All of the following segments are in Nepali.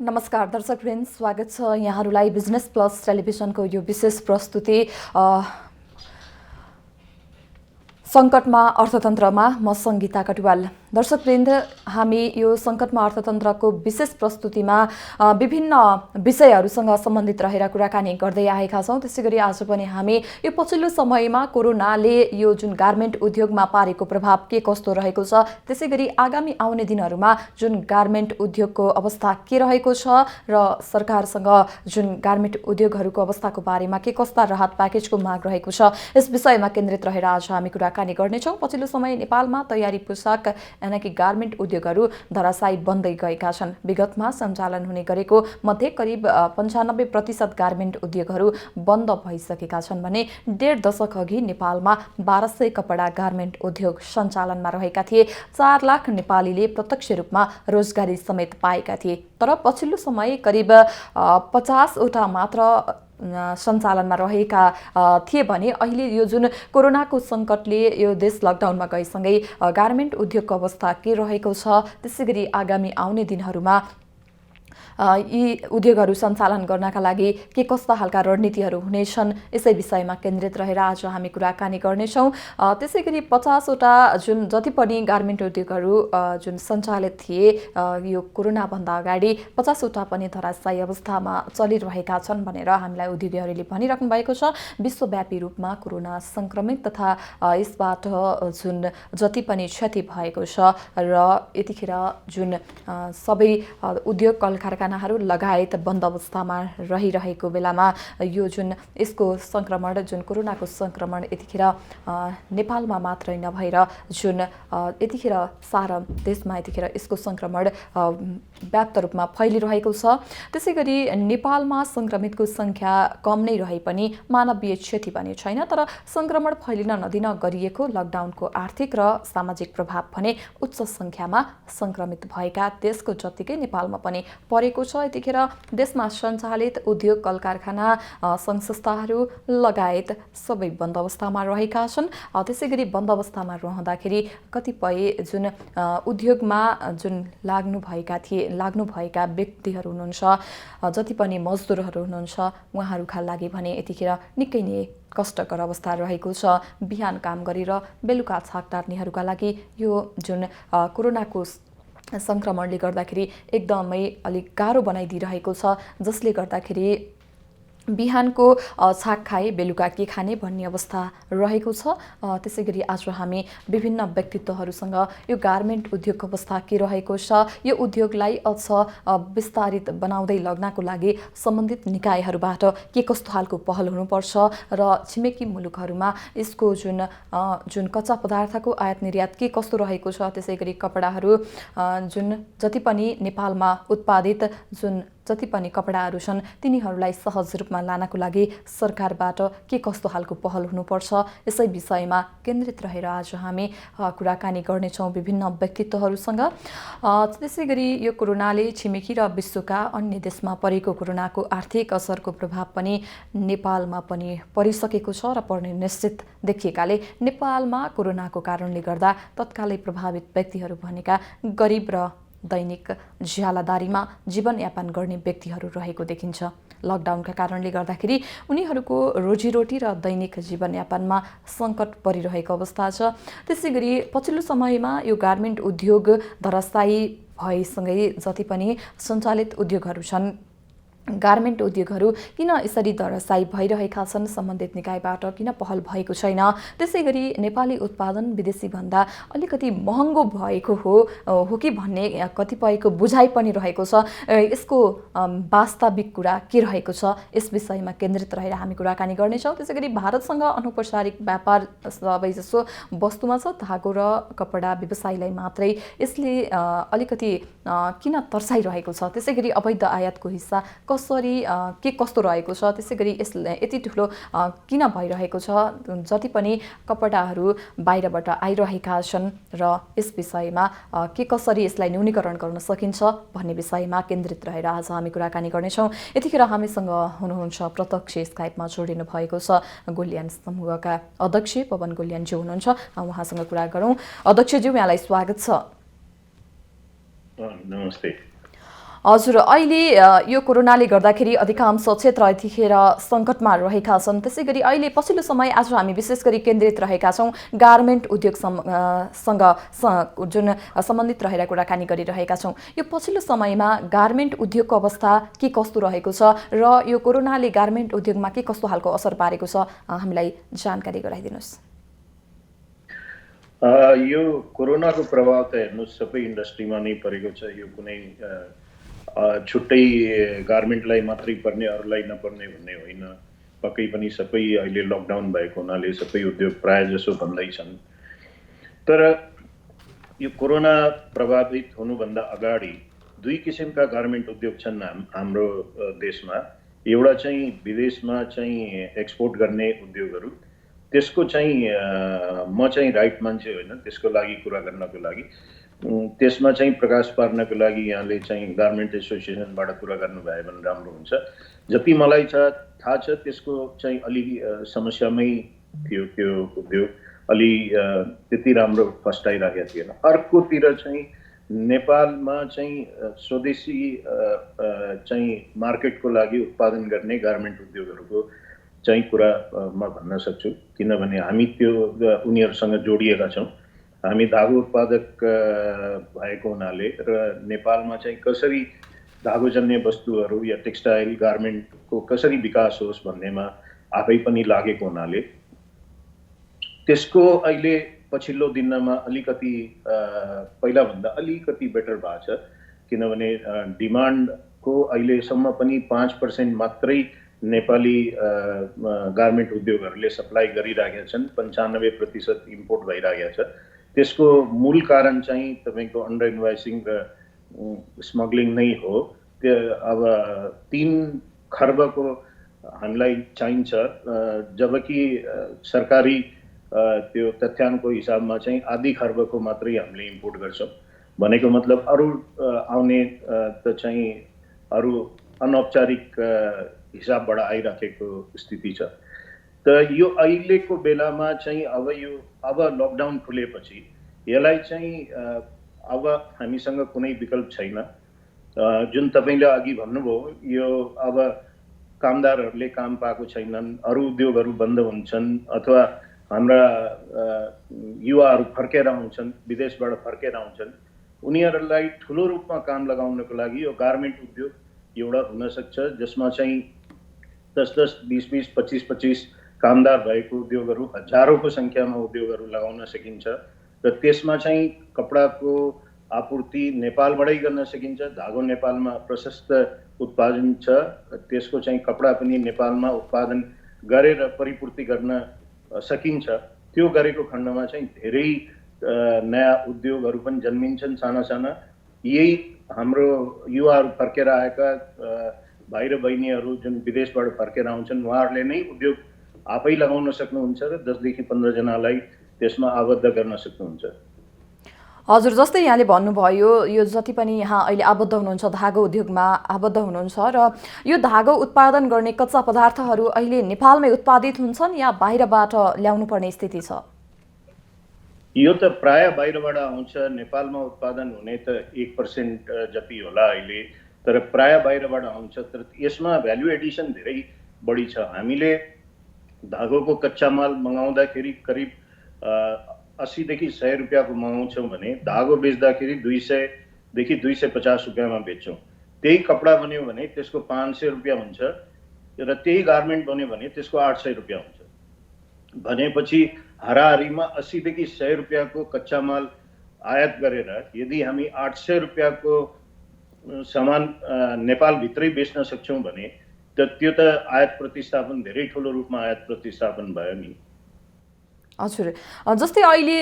नमस्कार दर्शकवृन्द, स्वागत छ यहाँहरूलाई बिजनेस प्लस टेलिभिजनको यो विशेष प्रस्तुति संकटमा अर्थतन्त्रमा। म सङ्गीता कटुवाल। दर्शकवृन्द, हामी यो संकटमा अर्थतन्त्रको विशेष प्रस्तुतिमा विभिन्न विषयहरूसँग सम्बन्धित रहेर कुराकानी गर्दै आएका छौँ। त्यसैगरी आज पनि हामी यो पछिल्लो समयमा कोरोनाले यो जुन गार्मेन्ट उद्योगमा पारेको प्रभाव के कस्तो रहेको छ, त्यसैगरी आगामी आउने दिनहरूमा जुन गार्मेन्ट उद्योगको अवस्था के रहेको छ र सरकारसँग जुन गार्मेन्ट उद्योगहरूको अवस्थाको बारेमा के कस्ता राहत प्याकेजको माग रहेको छ, यस विषयमा केन्द्रित रहेर आज हामी कुराकानी गर्नेछौँ। पछिल्लो समय नेपालमा तयारी पोसाक यानि कि गार्मेन्ट उद्योगहरू धराशायी बन्दै गएका छन्। विगतमा सञ्चालन हुने गरेको मध्ये करिब 95% गार्मेन्ट उद्योगहरू बन्द भइसकेका छन् भने 1.5 दशक अघि नेपालमा 1200 कपडा गार्मेन्ट उद्योग सञ्चालनमा रहेका थिए। 4 लाख नेपालीले प्रत्यक्ष रूपमा रोजगारी समेत पाएका थिए। तर पछिल्लो समय करिब 50 वटा मात्र सञ्चालनमा रहेका थिए भने अहिले यो जुन कोरोनाको सङ्कटले यो देश लकडाउनमा गएसँगै गार्मेन्ट उद्योगको अवस्था के रहेको छ, त्यसैगरी आगामी आउने दिनहरूमा यी उद्योगहरू सञ्चालन गर्नका लागि के कस्ता खालका रणनीतिहरू हुनेछन्, यसै विषयमा केन्द्रित रहेर आज हामी कुराकानी गर्नेछौँ। त्यसैगरी 50 वटा जुन जति पनि गार्मेन्ट उद्योगहरू जुन सञ्चालित थिए यो कोरोनाभन्दा अगाडि 50 वटा पनि धराशायी अवस्थामा चलिरहेका छन् भनेर हामीलाई उद्योगीहरूले भनिराख्नु भएको छ। विश्वव्यापी रूपमा कोरोना सङ्क्रमित तथा यसबाट जुन जति पनि क्षति भएको छ र यतिखेर जुन सबै उद्योग कल कारखानाहरू लगायत बन्द अवस्थामा रहिरहेको बेलामा यो जुन यसको सङ्क्रमण जुन कोरोनाको सङ्क्रमण यतिखेर नेपालमा मात्रै नभएर जुन यतिखेर सारा देशमा यतिखेर यसको सङ्क्रमण व्याप्त रूपमा फैलिरहेको छ। त्यसैगरी नेपालमा सङ्क्रमितको सङ्ख्या कम नै रहे पनि मानवीय क्षति भने छैन। तर सङ्क्रमण फैलिन नदिन गरिएको लकडाउनको आर्थिक र सामाजिक प्रभाव भने उच्च सङ्ख्यामा सङ्क्रमित भएका देशको जत्तिकै नेपालमा पनि परेको छ। यतिखेर देशमा सञ्चालित उद्योग कल कारखाना सङ्घ संस्थाहरू लगायत सबै बन्द अवस्थामा रहेका छन्। त्यसैगरी बन्द अवस्थामा रहँदाखेरि कतिपय जुन उद्योगमा जुन लाग्नुभएका व्यक्तिहरू हुनुहुन्छ, जति पनि मजदुरहरू हुनुहुन्छ, उहाँहरूका लागि भने यतिखेर निकै नै कष्टकर अवस्था रहेको छ। बिहान काम गरेर बेलुका छाक टार्नेहरूका लागि यो जुन कोरोनाको सङ्क्रमणले गर्दाखेरि एकदमै अलिक गाह्रो बनाइदिइरहेको छ, जसले गर्दाखेरि बिहानको छाक खाए बेलुका के खाने भन्ने अवस्था रहेको छ। त्यसैगरी आज हामी विभिन्न व्यक्तित्वहरूसँग यो गार्मेन्ट उद्योगको अवस्था के रहेको छ, यो उद्योगलाई अझ विस्तारित बनाउँदै लग्नको लागि सम्बन्धित निकायहरूबाट के कस्तो खालको पहल हुनुपर्छ र छिमेकी मुलुकहरूमा यसको जुन कच्चा पदार्थको आयात निर्यात के कस्तो रहेको छ, त्यसैगरी कपडाहरू जुन जति पनि नेपालमा उत्पादित जुन जति पनि कपडाहरू छन् तिनीहरूलाई सहज रूपमा लानको लागि सरकारबाट के कस्तो खालको पहल हुनुपर्छ, यसै विषयमा केन्द्रित रहेर आज हामी कुराकानी गर्नेछौँ विभिन्न व्यक्तित्वहरूसँग। त्यसैगरी यो कोरोनाले छिमेकी र विश्वका अन्य देशमा परेको कोरोनाको आर्थिक असरको प्रभाव पनि नेपालमा पनि परिसकेको छ र पर्ने निश्चित देखिएकाले नेपालमा कोरोनाको कारणले गर्दा तत्कालै प्रभावित व्यक्तिहरू भनेका गरिब र दैनिक ज्यालादारीमा जीवनयापन गर्ने व्यक्तिहरू रहेको देखिन्छ। लकडाउनका कारणले गर्दाखेरि उनीहरूको रोजीरोटी र दैनिक जीवनयापनमा सङ्कट परिरहेको अवस्था छ। त्यसैगरी पछिल्लो समयमा यो गार्मेन्ट उद्योग धराशायी भएसँगै जति पनि सञ्चालित उद्योगहरू छन्, गार्मेन्ट उद्योगहरू किन यसरी धराशायी भइरहेका छन्, सम्बन्धित निकायबाट किन पहल भएको छैन, त्यसैगरी नेपाली उत्पादन विदेशी भन्दा अलिकति महँगो भएको हो कि भन्ने कतिपयको बुझाइ पनि रहेको छ। यसको वास्तविक कुरा के रहेको छ, यस विषयमा केन्द्रित रहेर हामी कुराकानी गर्नेछौँ। त्यसैगरी भारतसँग अनौपचारिक व्यापार सबैजसो वस्तुमा छ। धागो र कपडा व्यवसायलाई मात्रै यसले अलिकति किन तर्साइरहेको छ, त्यसैगरी अवैध आयातको हिस्सा कसरी के कस्तो रहेको छ, त्यसैगरी यसले यति ठुलो किन भइरहेको छ, जति पनि कपडाहरू बाहिरबाट आइरहेका छन् र यस विषयमा के कसरी यसलाई न्यूनीकरण गर्न सकिन्छ भन्ने विषयमा केन्द्रित रहेर आज हामी कुराकानी गर्नेछौँ। यतिखेर हामीसँग हुनुहुन्छ प्रत्यक्ष स्काइपमा जोडिनु भएको छ गोल्यान समूहका अध्यक्ष पवन गोल्यानज्यू हुनुहुन्छ। उहाँसँग कुरा गरौँ। अध्यक्षज्यू, यहाँलाई स्वागत छ। नमस्ते। हजुर, अहिले यो कोरोनाले गर्दाखेरि अधिकांश क्षेत्र यतिखेर सङ्कटमा रहेका छन्। त्यसै गरी अहिले पछिल्लो समय आज हामी विशेष गरी केन्द्रित रहेका छौँ गार्मेन्ट उद्योग सँग जुन सम्बन्धित रहेर कुराकानी गरिरहेका छौँ। यो पछिल्लो समयमा गार्मेन्ट उद्योगको अवस्था के कस्तो रहेको छ र यो कोरोनाले गार्मेन्ट उद्योगमा के कस्तो खालको असर पारेको छ, हामीलाई जानकारी गराइदिनुहोस्। यो कोरोनाको प्रभाव त हेर्नुहोस् सबै इन्डस्ट्रीमा नै परेको छ। यो कुनै छुट्टै गार्मेन्टलाई मात्रै पर्ने अरूलाई नपर्ने भन्ने होइन। पक्कै पनि सबै अहिले लकडाउन भएको हुनाले सबै उद्योग प्रायः जसो बन्दै छन्। तर यो कोरोना प्रभावित हुनुभन्दा अगाडि दुई किसिमका गार्मेन्ट उद्योग छन् हाम्रो देशमा। एउटा चाहिँ विदेशमा चाहिँ एक्सपोर्ट गर्ने उद्योगहरू, त्यसको चाहिँ म चाहिँ राइट मान्छे होइन त्यसको लागि कुरा गर्नको लागि। त्यसमा चाहिँ प्रकाश पार्नको लागि यहाँले चाहिँ गार्मेन्ट एसोसिएसनबाट कुरा गर्नुभयो भने राम्रो हुन्छ। जति मलाई थाहा छ त्यसको चाहिँ अलि समस्यामै थियो त्यो उद्योग, अलि त्यति राम्रो फस्टाइरहेको थिएन। अर्कोतिर चाहिँ नेपालमा चाहिँ स्वदेशी चाहिँ मार्केटको लागि उत्पादन गर्ने गार्मेन्ट उद्योगहरूको चाहिँ कुरा म भन्न सक्छु, किनभने हामी त्यो उनीहरूसँग जोडिएका छौँ। हामी धागो उत्पादक भएको हुनाले र नेपालमा चाहिँ कसरी धागोजन्य वस्तुहरू या टेक्सटाइल गार्मेन्टको कसरी विकास होस् भन्नेमा आफै पनि लागेको हुनाले त्यसको अहिले पछिल्लो दिनमा अलिकति पहिलाभन्दा अलिकति बेटर भएको छ। किनभने डिमान्डको अहिलेसम्म पनि 5% मात्रै नेपाली गार्मेन्ट उद्योगहरूले सप्लाई गरिरहेका छन्। 95% इम्पोर्ट भइरहेको छ। त्यसको मूल कारण चाहिँ तपाईँको अन्डर इन्भोइसिङ र स्मग्लिङ नै हो। त्यो अब 3 खर्बको हामीलाई चाहिन्छ, जबकि सरकारी त्यो तथ्याङ्कको हिसाबमा चाहिँ आधी खर्बको मात्रै हामीले इम्पोर्ट गर्छौँ। भनेको मतलब अरू आउने त चाहिँ अरू अनौपचारिक हिसाबबाट आइराखेको स्थिति छ। त यो अहिलेको बेलामा चाहिँ अब लकडाउन खुलेपछि यसलाई चाहिँ अब हामीसँग कुनै विकल्प छैन। जुन तपाईँले अघि भन्नुभयो, यो अब कामदारहरूले काम पाएको छैनन्, अरू उद्योगहरू बन्द हुन्छन् अथवा हाम्रा युवाहरू फर्केर आउँछन्, विदेशबाट फर्केर आउँछन्, उनीहरूलाई ठुलो रूपमा काम लगाउनको लागि यो गार्मेन्ट उद्योग एउटा हुनसक्छ जसमा चाहिँ 10-10, 20-20, 25-25 कामदार भएको उद्योगहरू, हजारौँको सङ्ख्यामा उद्योगहरू लगाउन सकिन्छ र त्यसमा चाहिँ कपडाको आपूर्ति नेपालबाटै गर्न सकिन्छ। धागो नेपालमा प्रशस्त उत्पादन छ, त्यसको चाहिँ कपडा पनि नेपालमा उत्पादन गरेर परिपूर्ति गर्न सकिन्छ। त्यो गरेको खण्डमा चाहिँ धेरै नयाँ उद्योगहरू पनि जन्मिन्छन् साना साना। यही हाम्रो युवाहरू फर्केर आएका भाइ र बहिनीहरू जुन विदेशबाट फर्केर आउँछन् उहाँहरूले नै उद्योग आफै लगाउन सक्नुहुन्छ र 10 देखि 15 जनालाई त्यसमा आबद्ध गर्न सक्नुहुन्छ। हजुर, जस्तै यहाँले भन्नुभयो यो जति पनि यहाँ अहिले आबद्ध हुनुहुन्छ धागो उद्योगमा आबद्ध हुनुहुन्छ र यो धागो उत्पादन गर्ने कच्चा पदार्थहरू अहिले नेपालमै उत्पादित हुन्छन् या बाहिरबाट ल्याउनु पर्ने स्थिति छ? यो त प्राय बाहिरबाट आउँछ। नेपालमा उत्पादन हुने त 1% जति होला अहिले, तर प्राय बाहिरबाट आउँछ। तर यसमा भ्यालु एडिसन धेरै बढी छ। हामीले धागोको कच्चा माल मगाउँदाखेरि करिब 80 देखि 100 रुपियाँको मगाउँछौँ भने धागो बेच्दाखेरि 200 देखि 250 रुपियाँमा बेच्छौँ। त्यही कपडा बन्यो भने त्यसको 500 रुपियाँ हुन्छ र त्यही गार्मेन्ट बन्यो भने त्यसको 800 रुपियाँ हुन्छ। भनेपछि हाराहारीमा 80 देखि 100 रुपियाँको कच्चा माल आयात गरेर यदि हामी 800 रुपियाँको सामान नेपालभित्रै बेच्न सक्छौँ भने त्यो त आयात प्रतिस्थापन धेरै ठुलो रूपमा आयात प्रतिस्थापन भयो नि। हजुर, जस्तै अहिले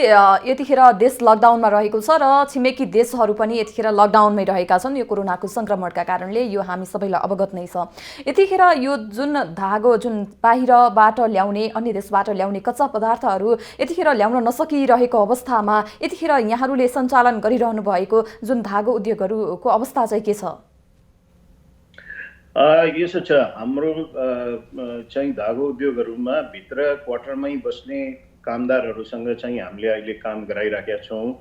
यतिखेर देश लकडाउनमा रहेको छ र छिमेकी देशहरू पनि यतिखेर लकडाउनमै रहेका छन् यो कोरोनाको सङ्क्रमणका कारणले। यो हामी सबैलाई अवगत नै छ। यतिखेर यो जुन धागो जुन बाहिरबाट ल्याउने अन्य देशबाट ल्याउने कच्चा पदार्थहरू यतिखेर ल्याउन नसकिरहेको अवस्थामा यतिखेर यहाँहरूले सञ्चालन गरिरहनु भएको जुन धागो उद्योगहरूको अवस्था चाहिँ के छ? यसो छ, हाम्रो चाहिँ धागो उद्योगहरूमा भित्र क्वार्टरमै बस्ने कामदारहरूसँग चाहिँ हामीले अहिले काम गराइराखेका छौँ।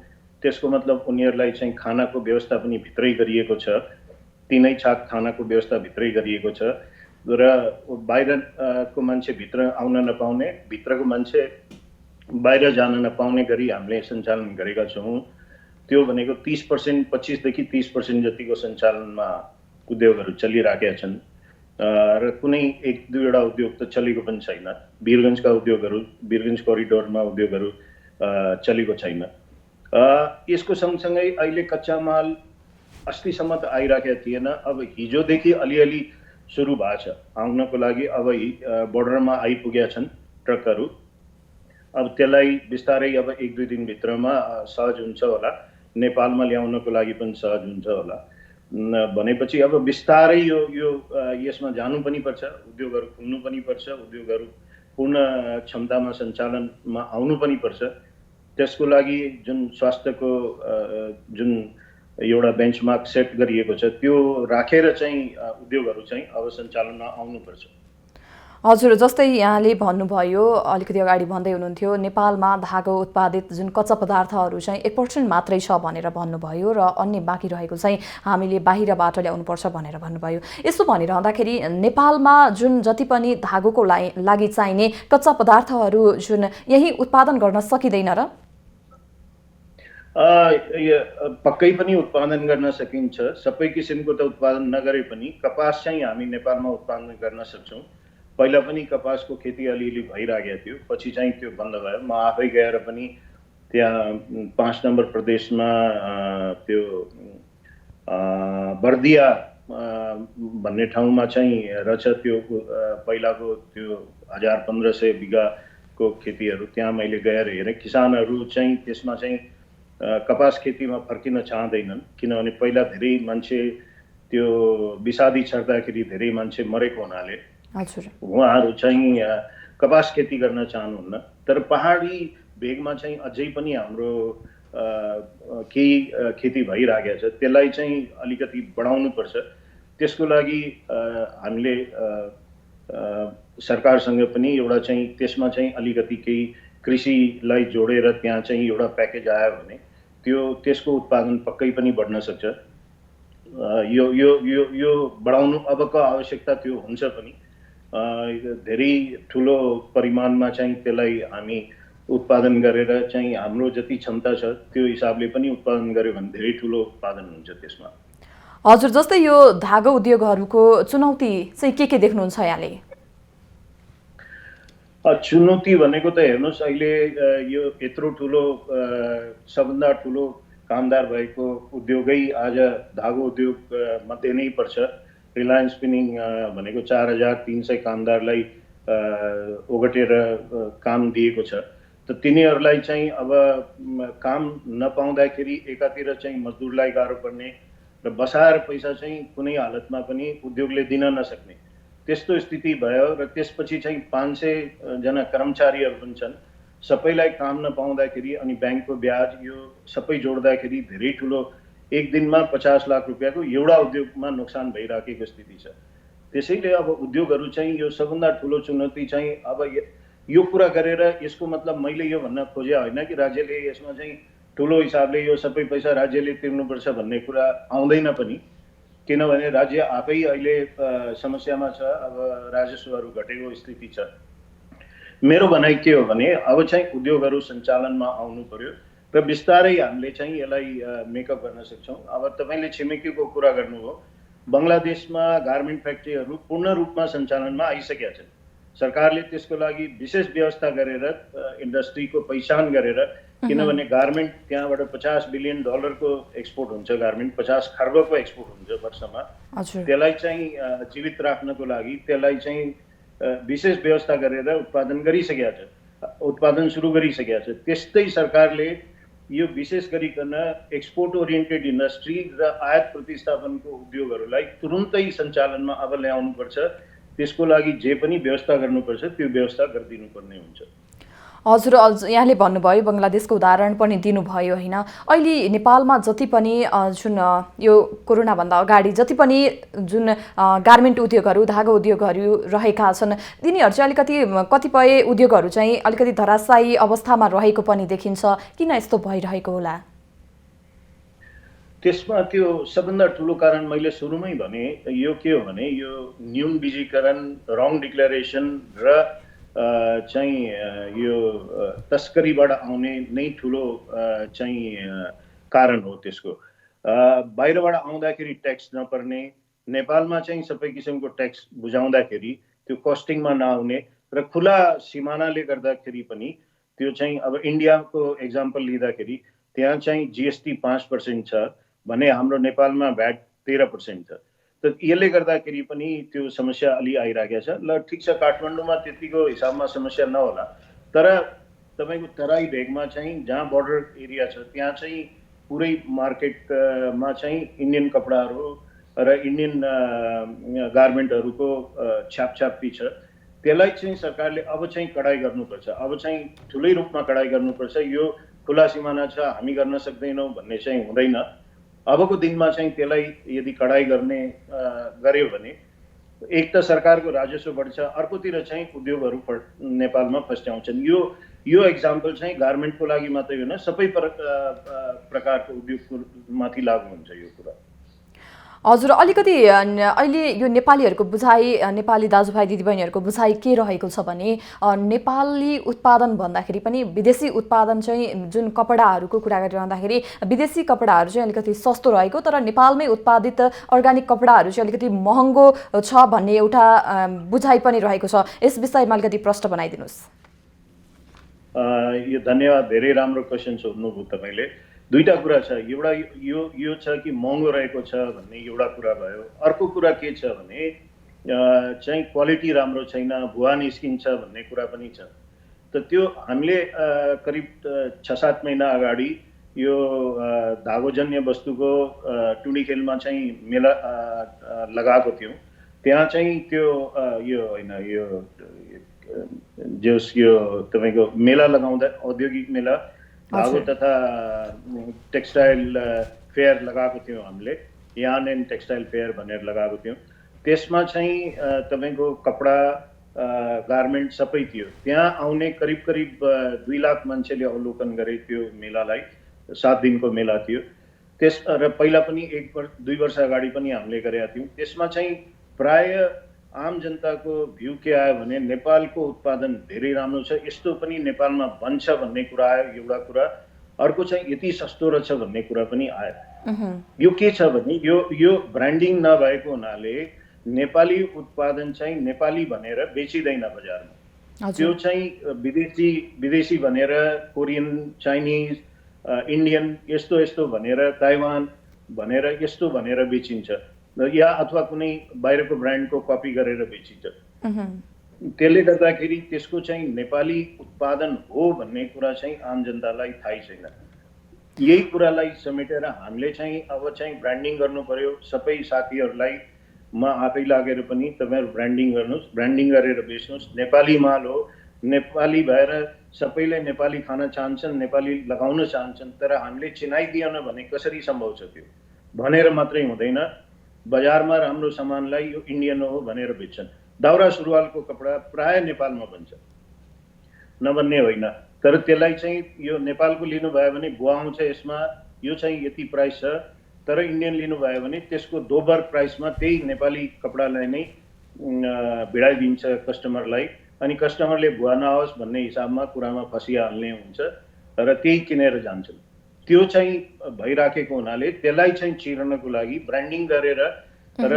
त्यसको मतलब उनीहरूलाई चाहिँ खानाको व्यवस्था पनि भित्रै गरिएको छ तिनै छाक खानाको व्यवस्था भित्रै गरिएको छ र बाहिरको मान्छे भित्र आउन नपाउने, भित्रको मान्छे बाहिर जान नपाउने गरी हामीले सञ्चालन गरेका छौँ। त्यो भनेको 30%, 25 देखि 30% जतिको सञ्चालनमा उद्योगहरू चलिराखेका छन् र कुनै 1-2वटा उद्योग त चलेको पनि छैन। वीरगञ्जका उद्योगहरू, वीरगञ्ज कोरिडोरमा उद्योगहरू चलेको छैन। यसको सँगसँगै अहिले कच्चा माल अस्तिसम्म त आइराखेको थिएन, अब हिजोदेखि अलिअलि सुरु भएको छ आउनको लागि। अब बोर्डरमा आइपुगेका छन् ट्रकहरू। अब त्यसलाई बिस्तारै अब 1-2 दिनभित्रमा सहज हुन्छ होला, नेपालमा ल्याउनको लागि पनि सहज हुन्छ होला भनेपछि अब बिस्तारै यो यसमा जानु पनि पर्छ, उद्योगहरू खुल्नु पनि पर्छ, उद्योगहरू पूर्ण क्षमतामा सञ्चालनमा आउनु पनि पर्छ। त्यसको लागि जुन स्वास्थ्यको जुन एउटा बेन्चमार्क सेट गरिएको छ त्यो राखेर चाहिँ उद्योगहरू चाहिँ अब सञ्चालनमा आउनुपर्छ। हजुर, जस्तै यहाँले भन्नुभयो, अलिकति अगाडि भन्दै हुनुहुन्थ्यो, नेपालमा धागो उत्पादित जुन कच्चा पदार्थहरू चाहिँ 1% मात्रै छ भनेर भन्नुभयो र अन्य बाँकी रहेको चाहिँ हामीले बाहिरबाट ल्याउनुपर्छ भनेर भन्नुभयो। यसो भनिरहँदाखेरि नेपालमा जुन जति पनि धागोको लागि चाहिने कच्चा पदार्थहरू जुन यही उत्पादन गर्न सकिँदैन र? पक्कै पनि उत्पादन गर्न सकिन्छ। सबै किसिमको त उत्पादन नगरे पनि कपास चाहिँ हामी नेपालमा उत्पादन गर्न सक्छौँ। पहिला पनि कपासको खेती अलिअलि भइरहेको थियो, पछि चाहिँ त्यो बन्द भयो। म आफै गएर पनि त्यहाँ 5 नम्बर प्रदेशमा त्यो बर्दिया भन्ने ठाउँमा चाहिँ रहेछ त्यो पहिलाको त्यो 1500 बिघाको खेतीहरू, त्यहाँ मैले गएर हेरेँ। किसानहरू चाहिँ त्यसमा चाहिँ कपास खेतीमा फर्किन चाहँदैनन्, किनभने पहिला धेरै मान्छे त्यो विषादी छर्दाखेरि धेरै मान्छे मरेको हुनाले उहाँहरू चाहिँ कपास खेती गर्न चाहनुहुन्न। तर पहाडी भेगमा चाहिँ अझै पनि हाम्रो केही खेती भइरहेको छ, त्यसलाई चाहिँ अलिकति बढाउनुपर्छ। त्यसको लागि हामीले सरकारसँग पनि एउटा चाहिँ त्यसमा चाहिँ अलिकति केही कृषिलाई जोडेर त्यहाँ चाहिँ एउटा प्याकेज आयो भने त्यसको उत्पादन पक्कै पनि बढ्न सक्छ। यो यो यो यो बढाउनु अबको आवश्यकता त्यो हुन्छ पनि। धेरै ठुलो परिमाणमा चाहिँ त्यसलाई हामी उत्पादन गरेर चाहिँ हाम्रो जति क्षमता छ त्यो हिसाबले पनि उत्पादन गर्यो भने धेरै ठुलो उत्पादन हुन्छ त्यसमा। हजुर, जस्तै यो धागो उद्योगहरूको चुनौती चाहिँ के देख्नुहुन्छ यहाँले? चुनौती भनेको त हेर्नुहोस्, अहिले यो यत्रो ठुलो सबभन्दा ठुलो कामदार भएको उद्योगै आज धागो उद्योग मध्ये नै पर्छ। रिलायन्स स्पिनिङ भनेको 4300 कामदारलाई ओगटेर काम दिएको छ। त तिनीहरूलाई चाहिँ अब काम नपाउँदाखेरि एकातिर चाहिँ मजदुरलाई गाह्रो पर्ने र बसाएर पैसा चाहिँ कुनै हालतमा पनि उद्योगले दिन नसक्ने त्यस्तो स्थिति भयो। र त्यसपछि चाहिँ 500 जना कर्मचारीहरू पनि छन्, सबैलाई काम नपाउँदाखेरि अनि ब्याङ्कको ब्याज यो सबै जोड्दाखेरि धेरै ठुलो, एक दिनमा 50 लाख रुपियाँको एउटा उद्योगमा नोक्सान भइराखेको स्थिति छ। त्यसैले अब उद्योगहरू चाहिँ यो सबभन्दा ठुलो चुनौती चाहिँ अब यो कुरा गरेर यसको मतलब मैले यो भन्न खोजे होइन कि राज्यले यसमा चाहिँ ठुलो हिसाबले यो सबै पैसा राज्यले तिर्नुपर्छ भन्ने कुरा आउँदैन पनि, किनभने राज्य आफै अहिले समस्यामा छ। अब राजस्वहरू घटेको स्थिति छ। मेरो भनाइ के हो भने अब चाहिँ उद्योगहरू सञ्चालनमा आउनु पर्यो र बिस्तारै हामीले चाहिँ यसलाई मेकअप गर्न सक्छौँ। अब तपाईँले छिमेकीको कुरा गर्नुभयो, बङ्गलादेशमा गार्मेन्ट फ्याक्ट्रीहरू पूर्ण रूपमा सञ्चालनमा आइसकेका छन्। सरकारले त्यसको लागि विशेष व्यवस्था गरेर इन्डस्ट्रीको पहिचान गरेर, किनभने गार्मेन्ट त्यहाँबाट $50 बिलियन एक्सपोर्ट हुन्छ, गार्मेन्ट 50 खर्बको एक्सपोर्ट हुन्छ वर्षमा। त्यसलाई चाहिँ जीवित राख्नको लागि त्यसलाई चाहिँ विशेष व्यवस्था गरेर उत्पादन सुरु गरिसकेका छ। त्यस्तै सरकारले यो विशेष गरिकन एक्सपोर्ट ओरिएन्टेड इन्डस्ट्री र आयात प्रतिस्थापनको उद्योगहरूलाई तुरुन्तै सञ्चालनमा अब ल्याउनुपर्छ। त्यसको लागि जे पनि व्यवस्था गर्नुपर्छ त्यो व्यवस्था गरिदिनु पर्ने हुन्छ। हजुर, यहाँले भन्नुभयो, बङ्गलादेशको उदाहरण पनि दिनुभयो होइन? अहिले नेपालमा जति पनि जुन यो कोरोनाभन्दा अगाडि जति पनि जुन गार्मेन्ट उद्योगहरू, धागो उद्योगहरू रहेका छन्, तिनीहरू चाहिँ अलिकति कतिपय उद्योगहरू चाहिँ अलिकति धराशायी अवस्थामा रहेको पनि देखिन्छ। किन यस्तो भइरहेको होला? त्यसमा त्यो सबभन्दा ठुलो कारण मैले सुरुमै भने यो के हो भने यो न्यून बीजीकरण, रङ डिक्लेरेसन र चाहिँ यो तस्करीबाट आउने नै ठुलो चाहिँ कारण हो त्यसको। बाहिरबाट आउँदाखेरि ट्याक्स नपर्ने, नेपालमा चाहिँ सबै किसिमको ट्याक्स बुझाउँदाखेरि त्यो कस्टिङमा नआउने र खुला सिमानाले गर्दाखेरि पनि त्यो चाहिँ अब इन्डियाको एक्जाम्पल लिँदाखेरि त्यहाँ चाहिँ जीएसटी 5% छ भने हाम्रो नेपालमा भ्याट 13% छ। त यसले गर्दाखेरि पनि त्यो समस्या अलि आइराखेको छ। ल ठिक छ, काठमाडौँमा त्यतिको हिसाबमा समस्या नहोला, तर तपाईँको तराई भेगमा चाहिँ जहाँ बोर्डर एरिया छ त्यहाँ चाहिँ पुरै मार्केटमा चाहिँ इन्डियन कपडाहरू र इन्डियन गार्मेन्टहरूको छापछापी छ। त्यसलाई चाहिँ सरकारले अब चाहिँ कडाई गर्नुपर्छ, अब चाहिँ ठुलै रूपमा कडाई गर्नुपर्छ। यो खुला सिमाना छ, हामी गर्न सक्दैनौँ भन्ने चाहिँ हुँदैन। अबको दिनमा चाहिँ त्यसलाई यदि कडाई गर्यो भने एक त सरकारको राजस्व बढ्छ, अर्कोतिर चाहिँ उद्योगहरू नेपालमा फस्ट्याउँछन्। यो एक्जाम्पल चाहिँ गार्मेन्टको लागि मात्रै होइन, सबै प्रकारको उद्योगको माथि लागू हुन्छ यो कुरा। हजुर, अलिकति अहिले यो नेपालीहरूको बुझाइ, नेपाली दाजुभाइ दिदीबहिनीहरूको बुझाइ के रहेको छ भने नेपाली उत्पादन भन्दाखेरि पनि विदेशी उत्पादन चाहिँ जुन कपडाहरूको कुरा गरिरहँदाखेरि विदेशी कपडाहरू चाहिँ अलिकति सस्तो रहेको, तर नेपालमै उत्पादित अर्ग्यानिक कपडाहरू चाहिँ अलिकति महँगो छ भन्ने एउटा बुझाइ पनि रहेको छ। यस विषयमा अलिकति प्रश्न बनाइदिनुहोस्। यो धन्यवाद, धेरै राम्रो क्वेसन सोध्नुभयो तपाईँले। दुईटा कुरा छ, एउटा यो छ कि महँगो रहेको छ भन्ने एउटा कुरा भयो। अर्को कुरा के छ भने चाहिँ क्वालिटी राम्रो छैन, भुवा निस्किन्छ भन्ने कुरा पनि छ। त त्यो हामीले करिब 6-7 महिना अगाडि यो धागोजन्य वस्तुको टुँडिखेलमा चाहिँ मेला लगाएको थियौँ। त्यहाँ चाहिँ त्यो यो होइन, यो तपाईँको मेला लगाउँदा औद्योगिक मेला, धागो तथा टेक्सटाइल फेयर लगाएको थियौँ हामीले, यार्न एन्ड टेक्सटाइल फेयर भनेर लगाएको थियौँ। त्यसमा चाहिँ तपाईँको कपडा, गार्मेन्ट सबै थियो। त्यहाँ आउने करिब 2 लाख मान्छेले अवलोकन गरे त्यो मेलालाई। 7 दिनको मेला थियो। र पहिला पनि 1-2 वर्ष अगाडि पनि हामीले गरेका थियौँ। त्यसमा चाहिँ प्राय आम जनताको भ्यू के आयो भने नेपालको उत्पादन धेरै राम्रो छ, यस्तो पनि नेपालमा बन्छ भन्ने कुरा आयो, एउटा कुरा। अर्को चाहिँ यति सस्तो रहेछ भन्ने कुरा पनि आयो। यो के छ भने यो ब्रान्डिङ नभएको हुनाले नेपाली उत्पादन चाहिँ नेपाली भनेर बेचिँदैन बजारमा। त्यो चाहिँ विदेशी भनेर, कोरियन, चाइनिज, इन्डियन यस्तो भनेर, ताइवान भनेर यस्तो भनेर बेचिन्छ, या अथवा कुनै बाहिरको ब्रान्डको कपी गरेर बेचिन्छ। त्यसले गर्दाखेरि त्यसको चाहिँ नेपाली उत्पादन हो भन्ने कुरा चाहिँ आम जनतालाई थाहै छैन। यही कुरालाई समेटेर हामीले चाहिँ अब चाहिँ ब्रान्डिङ गर्नु पर्यो। सबै साथीहरूलाई म आफै लागेर पनि तपाईँहरू ब्रान्डिङ गर्नुहोस्, ब्रान्डिङ गरेर बेच्नुहोस्। नेपाली माल हो, नेपाली भएर सबैले नेपाली खान चाहन्छन्, नेपाली लगाउन चाहन्छन्, तर हामीले चिनाइदिएन भने कसरी सम्भव छ? त्यो भनेर मात्रै हुँदैन। बजारमा राम्रो सामानलाई यो इन्डियन हो भनेर बेच्छन्। दाउरा सुरुवालको कपडा प्राय नेपालमा बन्छ, नबन्ने होइन, तर त्यसलाई चाहिँ यो नेपालको लिनुभयो भने भुवा आउँछ यसमा, यो चाहिँ यति प्राइस छ, तर इन्डियन लिनुभयो भने त्यसको दोब्बर प्राइसमा त्यही नेपाली कपडालाई नै भिडाइदिन्छ कस्टमरलाई, अनि कस्टमरले भुवा नहोस् भन्ने हिसाबमा कुरामा फसिहाल्ने हुन्छ र त्यही किनेर जान्छन्। त्यो चाहिँ भइराखेको हुनाले त्यसलाई चाहिँ चिर्नको लागि ब्रान्डिङ गरेर र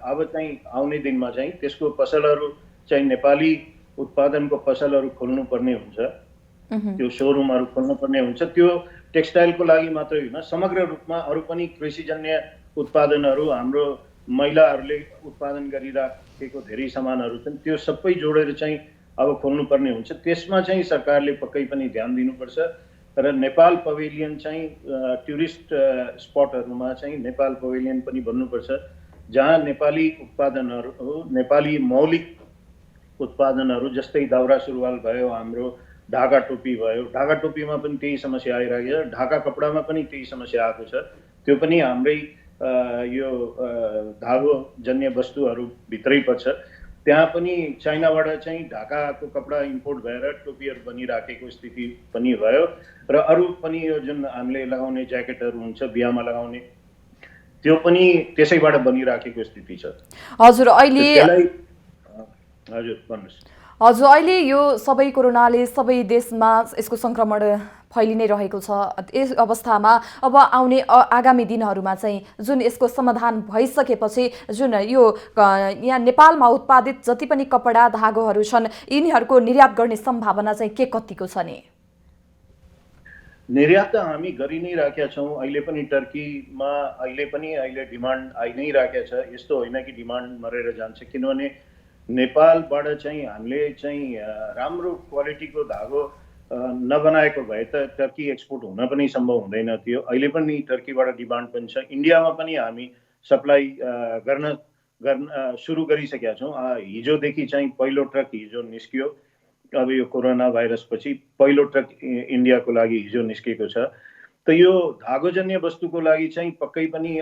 अब चाहिँ आउने दिनमा चाहिँ त्यसको पसलहरू चाहिँ नेपाली उत्पादनको पसलहरू खोल्नुपर्ने हुन्छ, त्यो सोरुमहरू खोल्नुपर्ने हुन्छ। त्यो टेक्सटाइलको लागि मात्रै होइन, समग्र रूपमा अरू पनि कृषिजन्य उत्पादनहरू हाम्रो महिलाहरूले उत्पादन गरिराखेको धेरै सामानहरू छन्, त्यो सबै जोडेर चाहिँ अब खोल्नुपर्ने हुन्छ। त्यसमा चाहिँ सरकारले पक्कै पनि ध्यान दिनुपर्छ र नेपाल पवेलियन चाहिँ टुरिस्ट स्पटहरूमा चाहिँ नेपाल पवेलियन पनि बन्नुपर्छ, जहाँ नेपाली उत्पादनहरू, नेपाली मौलिक उत्पादनहरू जस्तै दाउरा सुरुवाल भयो, हाम्रो ढाका टोपी भयो, ढाका टोपीमा पनि त्यही समस्या आइरहेको छ, ढाका कपडामा पनि त्यही समस्या आएको छ। त्यो पनि हाम्रै यो धागो जन्य वस्तुहरू भित्रै पर्छ। त्यहाँ पनि चाइनाबाट चाहिँ ढाकाको कपडा इम्पोर्ट भएर टोपीहरू बनिराखेको स्थिति पनि भयो र अरू पनि यो जुन हामीले लगाउने ज्याकेटहरू हुन्छ बिहामा लगाउने त्यो पनि त्यसैबाट बनिराखेको स्थिति छ। हजुर अहिले हजुर भन्नुहोस्। हजुर अहिले यो सबै कोरोनाले सबै देशमा यसको संक्रमण फैलि नै रहेको छ। यस अवस्थामा अब आउने आगामी दिनहरूमा चाहिँ जुन यसको समाधान भइसकेपछि जुन यो यहाँ नेपालमा उत्पादित जति पनि कपडा धागोहरू छन् यिनीहरूको निर्यात गर्ने सम्भावना चाहिँ के कतिको छ नि? निर्यात त हामी गरि नै राखेका छौँ। अहिले पनि टर्कीमा अहिले डिमान्ड आइ नै राखेको छ। यस्तो होइन कि डिमान्ड मरेर जान्छ, किनभने नेपालबाट चाहिँ हामीले चाहिँ राम्रो क्वालिटीको धागो नबनाएको भए त टर्की एक्सपोर्ट हुन पनि सम्भव हुँदैन थियो। अहिले पनि टर्कीबाट डिमान्ड पनि छ। इन्डियामा पनि हामी सप्लाई गर्न सुरु गरिसकेका छौँ। हिजोदेखि चाहिँ पहिलो ट्रक हिजो निस्कियो। अब यो कोरोना भाइरस पछि पहिलो ट्रक इन्डियाको लागि हिजो निस्केको छ। त यो धागोजन्य वस्तुको लागि चाहिँ पक्कै पनि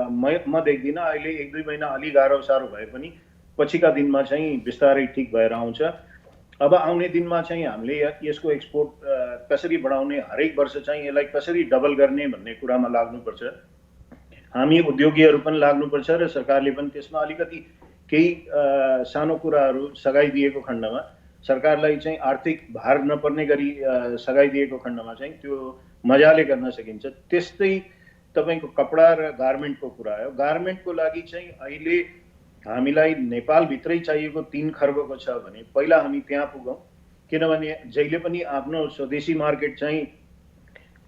म देख्दिनँ। अहिले 1-2 महिना अलि गाह्रो साह्रो भए पनि पछिका दिनमा चाहिँ बिस्तारै ठिक भएर आउँछ। अब आउने दिनमा चाहिँ हामीले यसको एक्सपोर्ट कसरी बढाउने, हरेक वर्ष चाहिँ यसलाई कसरी डबल गर्ने भन्ने कुरामा लाग्नुपर्छ। हामी उद्योगीहरू पनि लाग्नुपर्छ र सरकारले पनि त्यसमा अलिकति केही सानो कुराहरू सघाइदिएको खण्डमा, सरकारलाई चाहिँ आर्थिक भार नपर्ने गरी सघाइदिएको खण्डमा चाहिँ त्यो मजाले गर्न सकिन्छ। त्यस्तै तपाईँको कपडा र गार्मेन्टको कुरा आयो। गार्मेन्टको लागि चाहिँ अहिले हामीलाई नेपालभित्रै चाहिएको 3 खर्बको छ भने पहिला हामी त्यहाँ पुगौँ, किनभने जहिले पनि आफ्नो स्वदेशी मार्केट चाहिँ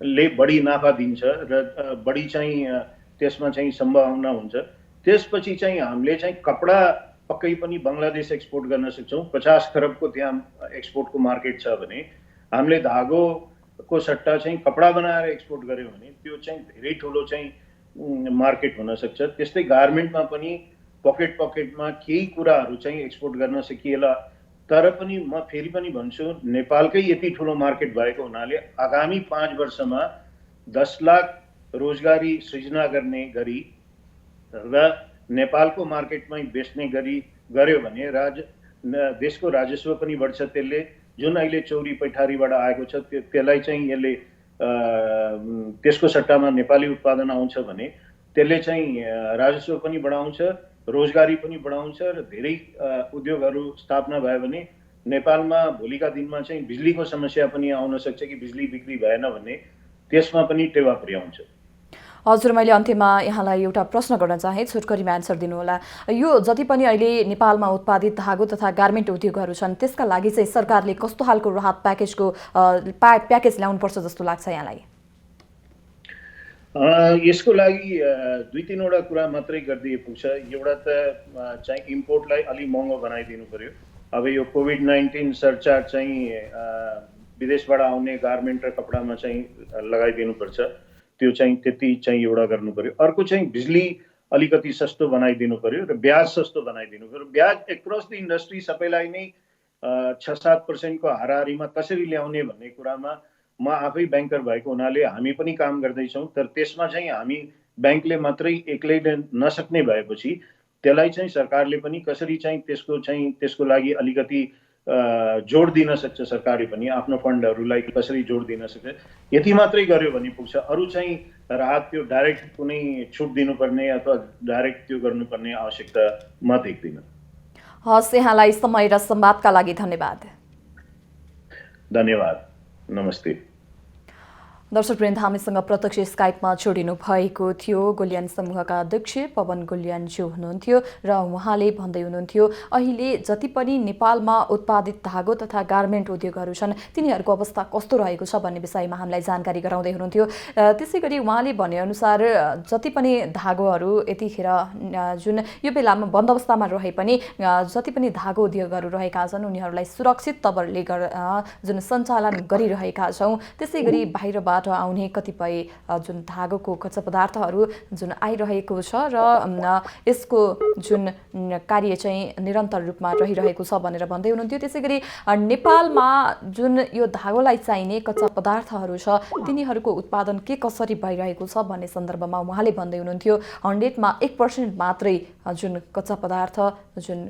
ले बढी नाफा दिन्छ र बढी चाहिँ त्यसमा चाहिँ सम्भावना हुन्छ। त्यसपछि चाहिँ हामीले चाहिँ कपडा पक्कै पनि बङ्गलादेश एक्सपोर्ट गर्न सक्छौँ। 50 खरबको त्यहाँ एक्सपोर्टको मार्केट छ भने हामीले धागोको सट्टा चाहिँ कपडा बनाएर एक्सपोर्ट गऱ्यौँ भने त्यो चाहिँ धेरै ठुलो चाहिँ मार्केट हुन सक्छ। त्यस्तै गार्मेन्टमा पनि पकेटमा केही कुराहरू चाहिँ एक्सपोर्ट गर्न सकिएला। तर पनि म फेरि पनि भन्छु, नेपालकै यति ठुलो मार्केट भएको हुनाले आगामी 5 वर्षमा 10 लाख रोजगारी सृजना गर्ने गरी र नेपालको मार्केटमै बेच्ने गरी गर्यो भने देशको राजस्व पनि बढ्छ। त्यसले जुन अहिले चौरी पैठारीबाट आएको छ त्यसलाई चाहिँ यसले त्यसको सट्टामा नेपाली उत्पादन आउँछ भने त्यसले चाहिँ राजस्व पनि बढाउँछ, रोजगारी पनि बढाउँछ र धेरै उद्योगहरू स्थापना भयो भने नेपालमा भोलिका दिनमा चाहिँ बिजुलीको समस्या पनि आउन सक्छ कि बिजुली बिक्री भएन भने त्यसमा पनि टेवा पुर्याउँछ। हजुर, मैले अन्त्यमा यहाँलाई एउटा प्रश्न गर्न चाहे, छोटकरीमा एन्सर दिनुहोला। यो जति पनि अहिले नेपालमा उत्पादित धागो तथा गार्मेन्ट उद्योगहरू छन् त्यसका लागि चाहिँ सरकारले कस्तो खालको राहत प्याकेज ल्याउनुपर्छ जस्तो लाग्छ यहाँलाई? यसको लागि 2-3 वटा कुरा मात्रै गरिदिए पुग्छ। एउटा त चाहिँ इम्पोर्टलाई अलि महँगो बनाइदिनु पर्यो। अब यो कोभिड-19 सरचार्ज चाहिँ विदेशबाट आउने गार्मेन्ट र कपडामा चाहिँ लगाइदिनुपर्छ। त्यो चाहिँ त्यति चाहिँ एउटा गर्नु पर्यो। अर्को चाहिँ बिजुली अलिकति सस्तो बनाइदिनु पर्यो र ब्याज सस्तो बनाइदिनु पर्यो। ब्याज एक्रस द इन्डस्ट्री सबैलाई नै 6-7% को हाराहारीमा कसरी ल्याउने भन्ने कुरामा म आफै ब्याङ्कर भएको हुनाले हामी पनि काम गर्दैछौँ। तर त्यसमा चाहिँ हामी ब्याङ्कले मात्रै एक्लै नसक्ने भएपछि त्यसलाई चाहिँ सरकारले पनि कसरी चाहिँ त्यसको लागि अलिकति जोड दिन सक्छ। सरकारले पनि आफ्नो फन्डहरूलाई कसरी जोड दिन सक्छ, यति मात्रै गर्यो भने पुग्छ। अरू चाहिँ राहत त्यो डाइरेक्ट कुनै छुट दिनुपर्ने अथवा डाइरेक्ट त्यो गर्नुपर्ने आवश्यकता म देख्दिनँ। हस्, यहाँलाई समय र संवादका लागि धन्यवाद। धन्यवाद, नमस्ते। दर्शकवृन्द, हामीसँग प्रत्यक्ष स्काइपमा जोडिनु भएको थियो गोल्यान समूहका अध्यक्ष पवन गोल्यानज्यू हुनुहुन्थ्यो र उहाँले भन्दै हुनुहुन्थ्यो अहिले जति पनि नेपालमा उत्पादित धागो तथा गार्मेन्ट उद्योगहरू छन् तिनीहरूको अवस्था कस्तो रहेको छ भन्ने विषयमा हामीलाई जानकारी गराउँदै हुनुहुन्थ्यो। त्यसै गरी उहाँले भनेअनुसार जति पनि धागोहरू यतिखेर जुन यो बेलामा बन्द अवस्थामा रहे पनि जति पनि धागो उद्योगहरू रहेका छन् उनीहरूलाई सुरक्षित तवरले जुन सञ्चालन गरिरहेका छौँ। त्यसै गरी बाहिरबाट आउने कतिपय जुन धागोको कच्चा पदार्थहरू जुन आइरहेको छ र यसको जुन कार्य चाहिँ निरन्तर रूपमा रहिरहेको छ भनेर भन्दै हुनुहुन्थ्यो। त्यसै गरी नेपालमा जुन यो धागोलाई चाहिने कच्चा पदार्थहरू छ तिनीहरूको उत्पादन के कसरी भइरहेको छ भन्ने सन्दर्भमा उहाँले भन्दै हुनुहुन्थ्यो 100मा 1% मात्रै जुन कच्चा पदार्थ जुन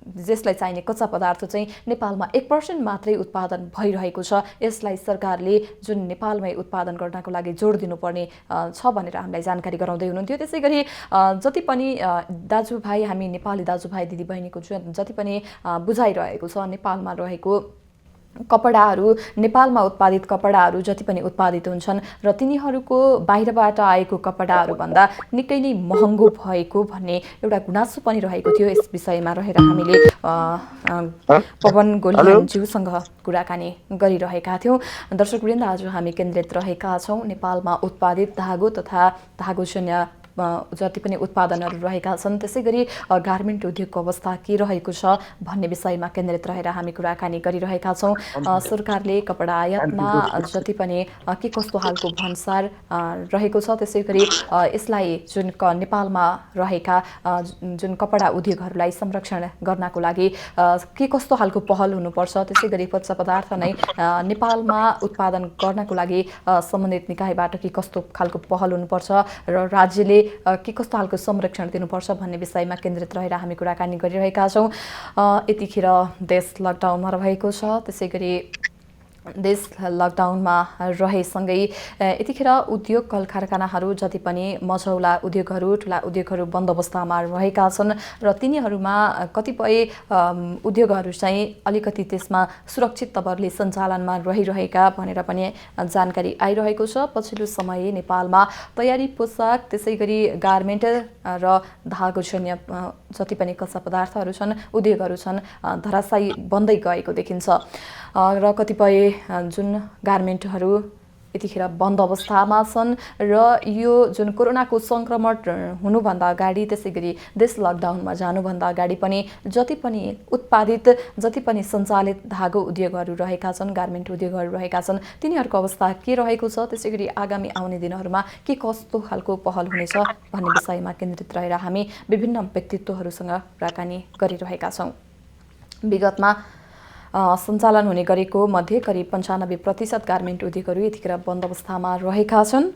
जसलाई चाहिने कच्चा पदार्थ चाहिँ नेपालमा 1% मात्रै उत्पादन भइरहेको छ। यसलाई सरकारले जुन नेपालमै उत्पादन गर्नको लागि जोड दिनुपर्ने छ भनेर हामीलाई जानकारी गराउँदै हुनुहुन्थ्यो। त्यसै गरी जति पनि दाजुभाइ, हामी नेपाली दाजुभाइ दिदीबहिनीको जति पनि बुझाइरहेको छ, नेपालमा रहेको कपडाहरू, नेपालमा उत्पादित कपडाहरू जति पनि उत्पादित हुन्छन् र तिनीहरूको बाहिरबाट आएको कपडाहरूभन्दा निकै नै महँगो भएको भन्ने एउटा गुनासो पनि रहेको थियो। यस विषयमा रहेर हामीले पवन गोलियानज्यूसँग कुराकानी गरिरहेका थियौँ। दर्शकवृन्द, आज हामी केन्द्रित रहेका छौँ नेपालमा उत्पादित धागो तथा धागोजन्य जति पनि उत्पादनहरू रहेका छन्, त्यसै गरी गार्मेन्ट उद्योगको अवस्था के रहेको छ भन्ने विषयमा केन्द्रित रहेर हामी कुराकानी गरिरहेका छौँ। सरकारले कपडा आयातमा जति पनि के कस्तो खालको भन्सार रहेको छ, त्यसै गरी यसलाई जुन नेपालमा रहेका जुन कपडा उद्योगहरूलाई संरक्षण गर्नको लागि के कस्तो खालको पहल हुनुपर्छ, त्यसै गरी कच्चा पदार्थ नै नेपालमा उत्पादन गर्नको लागि सम्बन्धित निकायबाट के कस्तो खालको पहल हुनुपर्छ र राज्यले के कस्तो खालको संरक्षण दिनुपर्छ भन्ने विषयमा केन्द्रित रहेर हामी कुराकानी गरिरहेका छौँ। यतिखेर देश लकडाउनमा रहेको छ, त्यसै गरी देश लकडाउनमा रहेसँगै यतिखेर उद्योग कल कारखानाहरू जति पनि मझौला उद्योगहरू, ठुला उद्योगहरू बन्द अवस्थामा रहेका छन् र तिनीहरूमा कतिपय उद्योगहरू चाहिँ अलिकति त्यसमा सुरक्षित तवरले सञ्चालनमा रहिरहेका भनेर पनि जानकारी आइरहेको छ। पछिल्लो समय नेपालमा तयारी पोसाक, त्यसै गरी गार्मेन्ट र धागोजन्य जति पनि कच्चा पदार्थहरू छन्, उद्योगहरू छन्, धराशायी बन्दै गएको देखिन्छ र कतिपय जुन गार्मेन्टहरू यतिखेर बन्द अवस्थामा छन् र यो जुन कोरोनाको सङ्क्रमण हुनुभन्दा अगाडि, त्यसै गरी देश लकडाउनमा जानुभन्दा अगाडि पनि जति पनि उत्पादित, जति पनि सञ्चालित धागो उद्योगहरू रहेका छन्, गार्मेन्ट उद्योगहरू रहेका छन्, तिनीहरूको अवस्था के रहेको छ, त्यसै गरी आगामी आउने दिनहरूमा के कस्तो खालको पहल हुनेछ भन्ने विषयमा केन्द्रित रहेर हामी विभिन्न व्यक्तित्वहरूसँग कुराकानी गरिरहेका छौँ। विगतमा सञ्चालन हुने गरेको मध्ये करिब 95% गार्मेन्ट उद्योगहरू यतिखेर बन्द अवस्थामा रहेका छन्।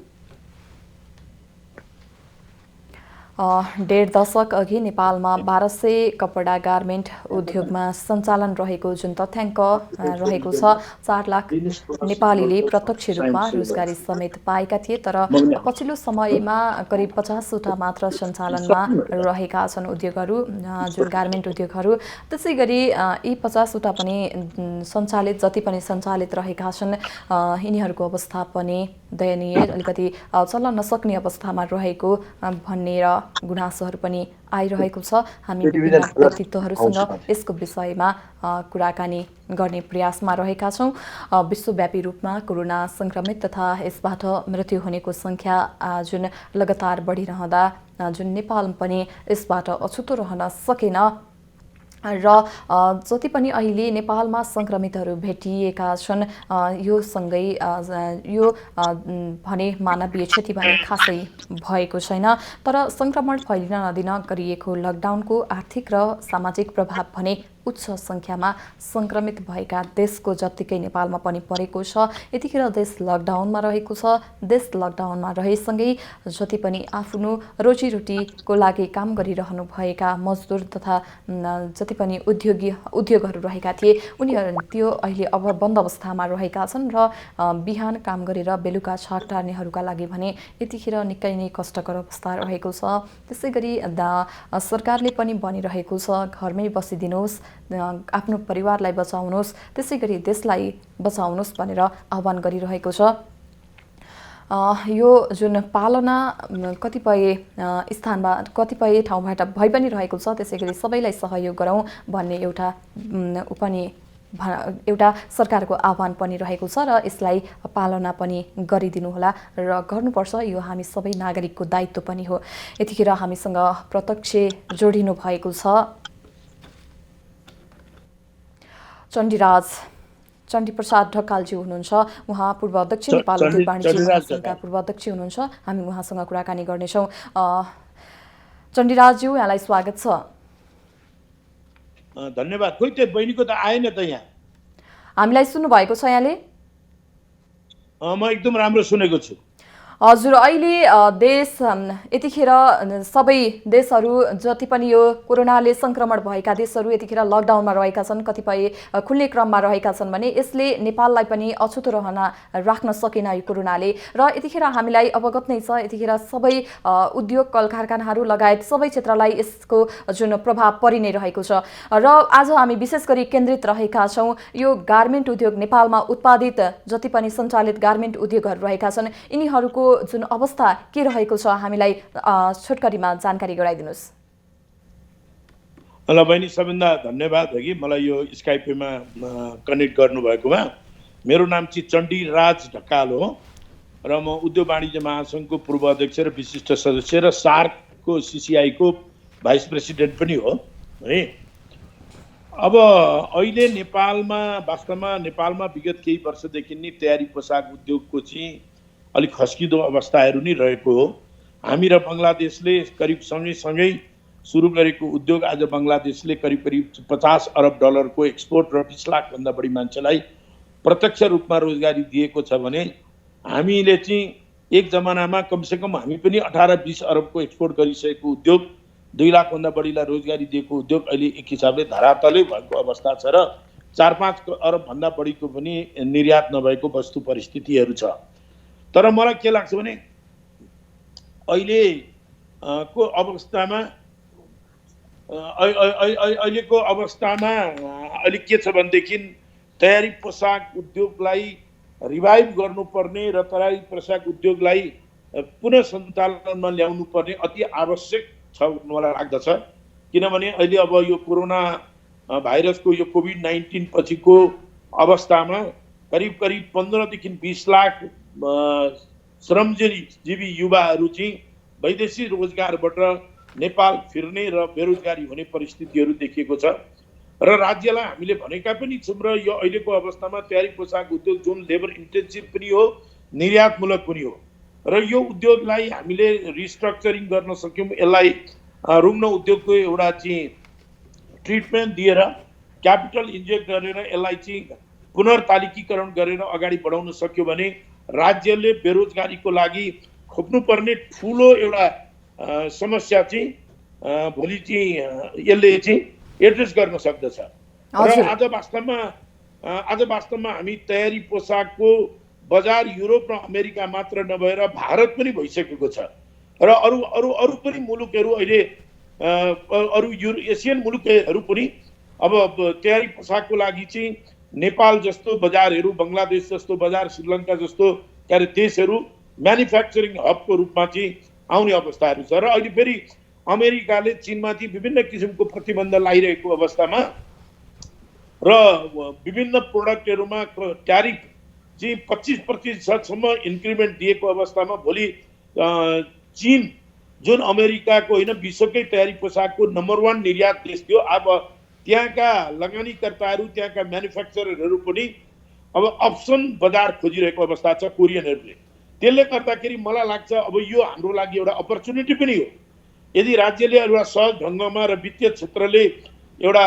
1.5 दशक अघि नेपालमा 1200 कपडा गार्मेन्ट उद्योगमा सञ्चालन रहेको जुन तथ्याङ्क रहेको छ, 4 लाख नेपालीले प्रत्यक्ष रूपमा रोजगारी समेत पाएका थिए। तर पछिल्लो समयमा करिब 50वटा मात्र सञ्चालनमा रहेका छन् उद्योगहरू, जुन गार्मेन्ट उद्योगहरू। त्यसै गरी यी 50वटा पनि सञ्चालित, जति पनि सञ्चालित रहेका छन्, यिनीहरूको अवस्था पनि दयनीय, अलिकति चल्न नसक्ने अवस्थामा रहेको भन्ने र गुनासोहरू पनि आइरहेको छ। हामी विभिन्न व्यक्तित्वहरूसँग यसको विषयमा कुराकानी गर्ने प्रयासमा रहेका छौँ। विश्वव्यापी रूपमा कोरोना सङ्क्रमित तथा यसबाट मृत्यु हुनेको सङ्ख्या जुन लगातार बढिरहँदा जुन नेपाल पनि यसबाट अछुतो रहन सकेन र जति पनि अहिले नेपालमा सङ्क्रमितहरू भेटिएका छन्, यो सँगै यो भने मानवीय क्षति भने खासै भएको छैन। तर सङ्क्रमण फैलिन नदिन गरिएको लकडाउनको आर्थिक र सामाजिक प्रभाव भने उच्च सङ्ख्यामा सङ्क्रमित भएका देशको जत्तिकै नेपालमा पनि परेको छ। यतिखेर देश लकडाउनमा रहेको छ। देश लकडाउनमा रहेसँगै जति पनि आफ्नो रोजीरोटीको लागि काम गरिरहनु भएका मजदुर तथा जति पनि उद्योगहरू रहेका थिए, उनीहरू त्यो अहिले अब बन्द अवस्थामा रहेका छन् र बिहान काम गरेर बेलुका छाक टार्नेहरूका लागि भने यतिखेर निकै नै कष्टकर अवस्था रहेको छ। त्यसै गरी सरकारले पनि भनिरहेको छ, घरमै बसिदिनुहोस्, आफ्नो परिवारलाई बचाउनुहोस्, त्यसै गरी देशलाई बचाउनुहोस् भनेर आह्वान गरिरहेको छ। यो जुन पालना कतिपय स्थानमा, कतिपय ठाउँबाट भइ पनि रहेको छ, त्यसै गरी सबैलाई सहयोग गरौँ भन्ने एउटा सरकारको आह्वान पनि रहेको छ र यसलाई पालना पनि गरिदिनुहोला र गर्नुपर्छ। यो हामी सबै नागरिकको दायित्व पनि हो। यतिखेर हामीसँग प्रत्यक्ष जोडिनु भएको छ चण्डीप्रसाद ढकालज्यू हुनुहुन्छ। उहाँ पूर्व अध्यक्ष नेपाल उद्योग वाणिज्य महासङ्घका पूर्व अध्यक्ष हुनुहुन्छ। हामी उहाँसँग कुराकानी गर्नेछौँ। चण्डीराजज्यू, यहाँलाई स्वागत छ। धन्यवाद। खोइ त्यो बहिनीको त आएन त यहाँ। हामीलाई सुन्नु भएको छ यहाँले? म एकदम राम्रो सुनेको छु। हजुर, अहिले देश यतिखेर सबै देशहरू जति पनि यो कोरोनाले संक्रमण भएका देशहरू यतिखेर लकडाउनमा रहेका छन्, कतिपय खुल्ने क्रममा रहेका छन् भने यसले नेपाललाई पनि अछुतो राख्न सकेन यो कोरोनाले। र यतिखेर हामीलाई अवगत नै छ, यतिखेर सबै उद्योग कल कारखानाहरू लगायत सबै क्षेत्रलाई यसको जुन प्रभाव परि नै रहेको छ। र आज हामी विशेष गरी केन्द्रित रहेका छौँ यो गार्मेन्ट उद्योग, नेपालमा उत्पादित जति पनि सञ्चालित गार्मेन्ट उद्योगहरू रहेका छन् यिनीहरूको जुन अवस्था के रहेको छ हामीलाई छोटकरीमा जानकारी गराइदिनुहोस्। ल बहिनी, सबभन्दा धन्यवाद है कि मलाई यो स्काइपमा कनेक्ट गर्नुभएकोमा। मेरो नाम चाहिँ चण्डीराज ढकाल हो र म उद्योग वाणिज्य महासङ्घको पूर्व अध्यक्ष र विशिष्ट सदस्य र सार्कको CCI को भाइस प्रेसिडेन्ट पनि हो है। अब अहिले वास्तवमा नेपालमा विगत केही वर्षदेखि नै तयारी पोसाक उद्योगको चाहिँ अलिक खस्किँदो अवस्थाहरू नै रहेको हो। हामी र बङ्गलादेशले करिब सँगै सुरु गरेको उद्योग आज बङ्गलादेशले करिब 50 अरब डलरको एक्सपोर्ट र 20 लाखभन्दा बढी मान्छेलाई प्रत्यक्ष रूपमा रोजगारी दिएको छ भने हामीले चाहिँ एक जमानामा कमसेकम हामी पनि 18-20 अरबको एक्सपोर्ट गरिसकेको उद्योग, 2 लाखभन्दा बढीलाई रोजगारी दिएको उद्योग अहिले एक हिसाबले धरातलै भएको अवस्था छ र 4-5 अरबभन्दा बढीको पनि निर्यात नभएको वस्तु परिस्थितिहरू छ। तर मलाई के लाग्छ भने अहिलेको अवस्थामा अहिले के छ भनेदेखि तयारी पोसाक उद्योगलाई रिभाइभ गर्नुपर्ने र तयारी पोसाक उद्योगलाई पुनः सञ्चालनमा ल्याउनु पर्ने अति आवश्यक छ मलाई लाग्दछ। किनभने अहिले अब यो कोरोना भाइरसको यो कोभिड-19 पछिको अवस्थामा करिब 15देखि 20 लाख श्रमजीवी युवाहरू चाहिँ वैदेशिक रोजगारबाट नेपाल फिर्ने र बेरोजगारी हुने परिस्थितिहरू देखिएको छ र राज्यलाई हामीले भनेका पनि छौँ। र यो अहिलेको अवस्थामा तयारी पोसाक उद्योग जुन लेबर इन्टेन्सिभ पनि हो, निर्यातमूलक पनि हो र यो उद्योगलाई हामीले रिस्ट्रक्चरिङ गर्न सक्यौँ, यसलाई रुग्न उद्योगको एउटा चाहिँ ट्रिटमेन्ट दिएर क्यापिटल इन्जेक्ट गरेर यसलाई चाहिँ पुनर्तालिकीकरण गरेर अगाडि बढाउन सक्यो भने राज्यले बेरोजगारीको लागि खोप्नुपर्ने ठुलो एउटा समस्या चाहिँ भोलि चाहिँ यसले चाहिँ एड्रेस गर्न सक्दछ। र आज वास्तवमा हामी तयारी पोसाकको बजार युरोप र अमेरिका मात्र नभएर भारत पनि भइसकेको छ र अरू पनि मुलुकहरू अहिले अरू एसियन मुलुकहरू पनि अब तयारी पोसाकको लागि चाहिँ नेपाल जस्तो बजारहरू, बङ्गलादेश जस्तो बजार, श्रीलङ्का जस्तो देशहरू म्यानुफ्याक्चरिङ हबको रूपमा चाहिँ आउने अवस्थाहरू छ। र अहिले फेरि अमेरिकाले चीनमाथि विभिन्न किसिमको प्रतिबन्ध लगाइरहेको अवस्थामा र विभिन्न प्रोडक्टहरूमा ट्यारिफ चाहिँ 25% इन्क्रिमेन्ट दिएको अवस्थामा भोलि चीन जुन अमेरिकाको होइन विश्वकै तयारी पोसाकको नम्बर 1 निर्यात देश थियो, अब त्यहाँका लगानीकर्ताहरू, त्यहाँका म्यानुफ्याक्चररहरू पनि अब अप्सन बजार खोजिरहेको अवस्था छ कोरियनहरूले। त्यसले गर्दाखेरि मलाई लाग्छ अब यो हाम्रो लागि एउटा अपर्च्युनिटी पनि हो। यदि राज्यले एउटा सहज ढङ्गमा र वित्तीय क्षेत्रले एउटा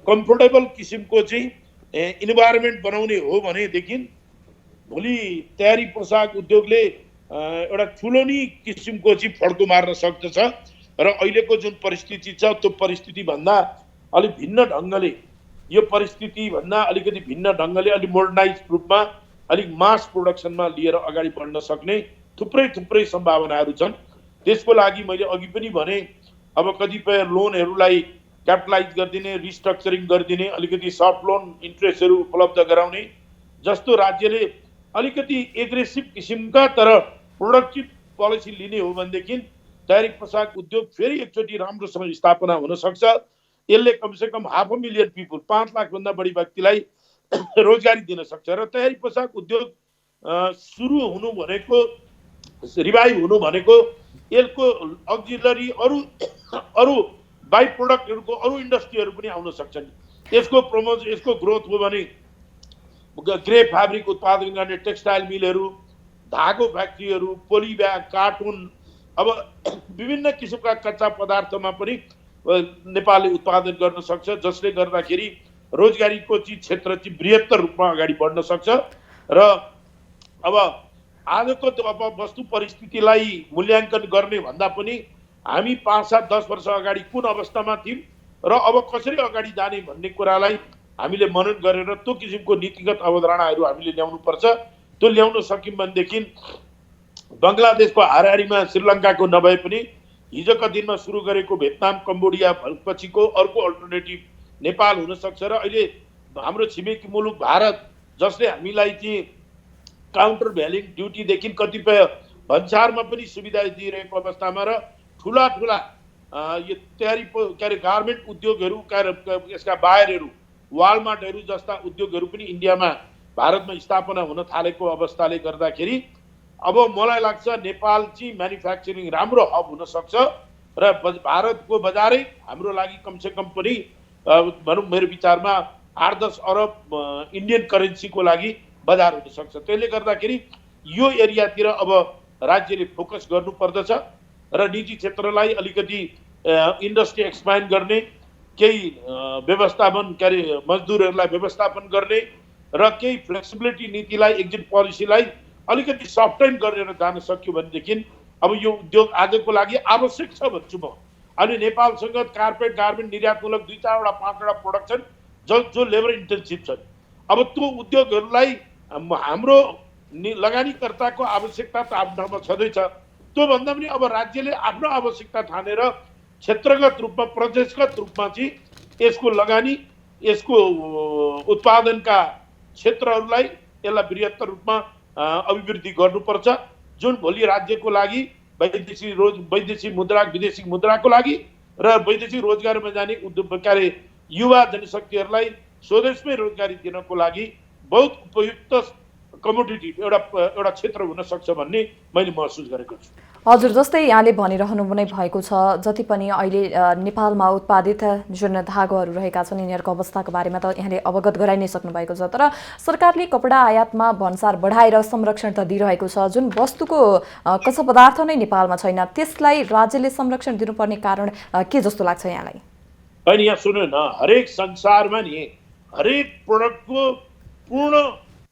कम्फोर्टेबल किसिमको चाहिँ इन्भाइरोमेन्ट बनाउने हो भनेदेखि भोलि तयारी पोसाक उद्योगले एउटा ठुलो नै किसिमको चाहिँ फड्को मार्न सक्दछ र अहिलेको जुन परिस्थिति छ त्यो परिस्थितिभन्दा अलिक भिन्न ढङ्गले, यो परिस्थितिभन्दा अलिकति भिन्न ढङ्गले अलिक मोडर्नाइज रूपमा अलिक मास प्रोडक्सनमा लिएर अगाडि बढ्न सक्ने थुप्रै सम्भावनाहरू छन्। त्यसको लागि मैले अघि पनि भने अब कतिपय लोनहरूलाई क्यापिटलाइज गरिदिने, रिस्ट्रक्चरिङ गरिदिने, अलिकति सफ्ट लोन इन्ट्रेस्टहरू उपलब्ध गराउने जस्तो राज्यले अलिकति एग्रेसिभ किसिमका तर प्रोडक्टिभ पोलिसी लिने हो भनेदेखि तयारी पोसाक उद्योग फेरि एकचोटि राम्रोसँग स्थापना हुन सक्छ। यसले कमसेकम 500,000 पिपुल, 5 लाखभन्दा बढी व्यक्तिलाई रोजगारी दिन सक्छ र तयारी पोसाक उद्योग सुरु हुनु भनेको, रिभाइभ हुनु भनेको यसको अक्जिलरी अरू बाई प्रोडक्टहरूको अरू इन्डस्ट्रीहरू पनि आउन सक्छन्। यसको ग्रोथ हो भने ग्रेप फ्याब्रिक उत्पादन गर्ने टेक्सटाइल मिलहरू, धागो फ्याक्ट्रीहरू, पोली ब्याग, कार्टुन, अब विभिन्न किसिमका कच्चा पदार्थमा पनि नेपालले उत्पादन गर्न सक्छ, जसले गर्दाखेरि रोजगारीको चाहिँ क्षेत्र चाहिँ बृहत्तर रूपमा अगाडि बढ्न सक्छ। र अब आजको त्यो अब वस्तु परिस्थितिलाई मूल्याङ्कन गर्ने भन्दा पनि हामी 5, 7, 10 वर्ष अगाडि कुन अवस्थामा थियौँ र अब कसरी अगाडि जाने भन्ने कुरालाई हामीले मनन गरेर त्यो किसिमको नीतिगत अवधारणाहरू हामीले ल्याउनुपर्छ। त्यो ल्याउन सक्यौँ भनेदेखि बङ्गलादेशको हाराहारीमा श्रीलङ्काको नभए पनि हिजोका दिनमा सुरु गरेको भियतनाम कम्बोडिया पछिको अर्को अल्टरनेटिभ नेपाल हुनसक्छ र अहिले हाम्रो छिमेकी मुलुक भारत जसले हामीलाई चाहिँ काउन्टर भ्यालिङ ड्युटीदेखि कतिपय भन्सारमा पनि सुविधा दिइरहेको अवस्थामा र ठुला ठुला यो तयारी के अरे गार्मेन्ट उद्योगहरू यसका बायरहरू वालमार्टहरू जस्ता उद्योगहरू पनि इन्डियामा भारतमा स्थापना हुन थालेको अवस्थाले गर्दाखेरि अब मलाई लाग्छ नेपाल चाहिँ म्यानुफ्याक्चरिङ राम्रो हब हुनसक्छ र भारतको बजारै हाम्रो लागि कमसेकम पनि भनौँ मेरो विचारमा 8-10 अरब इन्डियन करेन्सीको लागि बजार हुनसक्छ। त्यसले गर्दाखेरि यो एरियातिर अब राज्यले फोकस गर्नुपर्दछ र निजी क्षेत्रलाई अलिकति इन्डस्ट्री एक्सपान्ड गर्ने, केही व्यवस्थापन के अरे मजदुरहरूलाई व्यवस्थापन गर्ने र केही फ्लेक्सिबिलिटी नीतिलाई एक्जिट पोलिसीलाई अलिकति सफ्टेन गरेर जान सक्यो भनेदेखि अब यो उद्योग आजको लागि आवश्यक छ भन्छु म। अनि नेपालसँग कार्पेट गार्मेन्ट निर्यातमूलक 2-4 वटा 5 वटा प्रोडक्सन जो लेबर इन्टेन्सिभ छन्। अब त्यो उद्योगहरूलाई हाम्रो लगानीकर्ताको आवश्यकता त आफ्नो ठाउँमा छँदैछ, त्योभन्दा पनि अब राज्यले आफ्नो आवश्यकता ठानेर क्षेत्रगत रूपमा प्रदेशगत रूपमा चाहिँ यसको लगानी यसको उत्पादनका क्षेत्रहरूलाई यसलाई बृहत्तर रूपमा अभिवृद्धि गर्नुपर्छ, जुन भोलि राज्यको लागि वैदेशिक मुद्रा विदेशी मुद्राको लागि र वैदेशिक रोजगारमा जाने उद्योग के अरे युवा जनशक्तिहरूलाई स्वदेशमै रोजगारी दिनको लागि बहुत उपयुक्त कमोडिटी एउटा क्षेत्र हुन सक्छ भन्ने मैले महसुस गरेको छु। हजुर, जस्तै यहाँले भनिरहनु नै भएको छ, जति पनि अहिले नेपालमा उत्पादित जुन धागोहरू रहेका छन् यिनीहरूको अवस्थाको बारेमा त यहाँले अवगत गराइ नै सक्नु भएको छ। तर सरकारले कपडा आयातमा भन्सार बढाएर संरक्षण त दिइरहेको छ, जुन वस्तुको कच्चा पदार्थ नै नेपालमा छैन त्यसलाई राज्यले संरक्षण दिनुपर्ने कारण के जस्तो लाग्छ यहाँलाई? होइन, यहाँ सुन्नु न, हरेक संसारमा नि हरेक प्रोडक्टको पूर्ण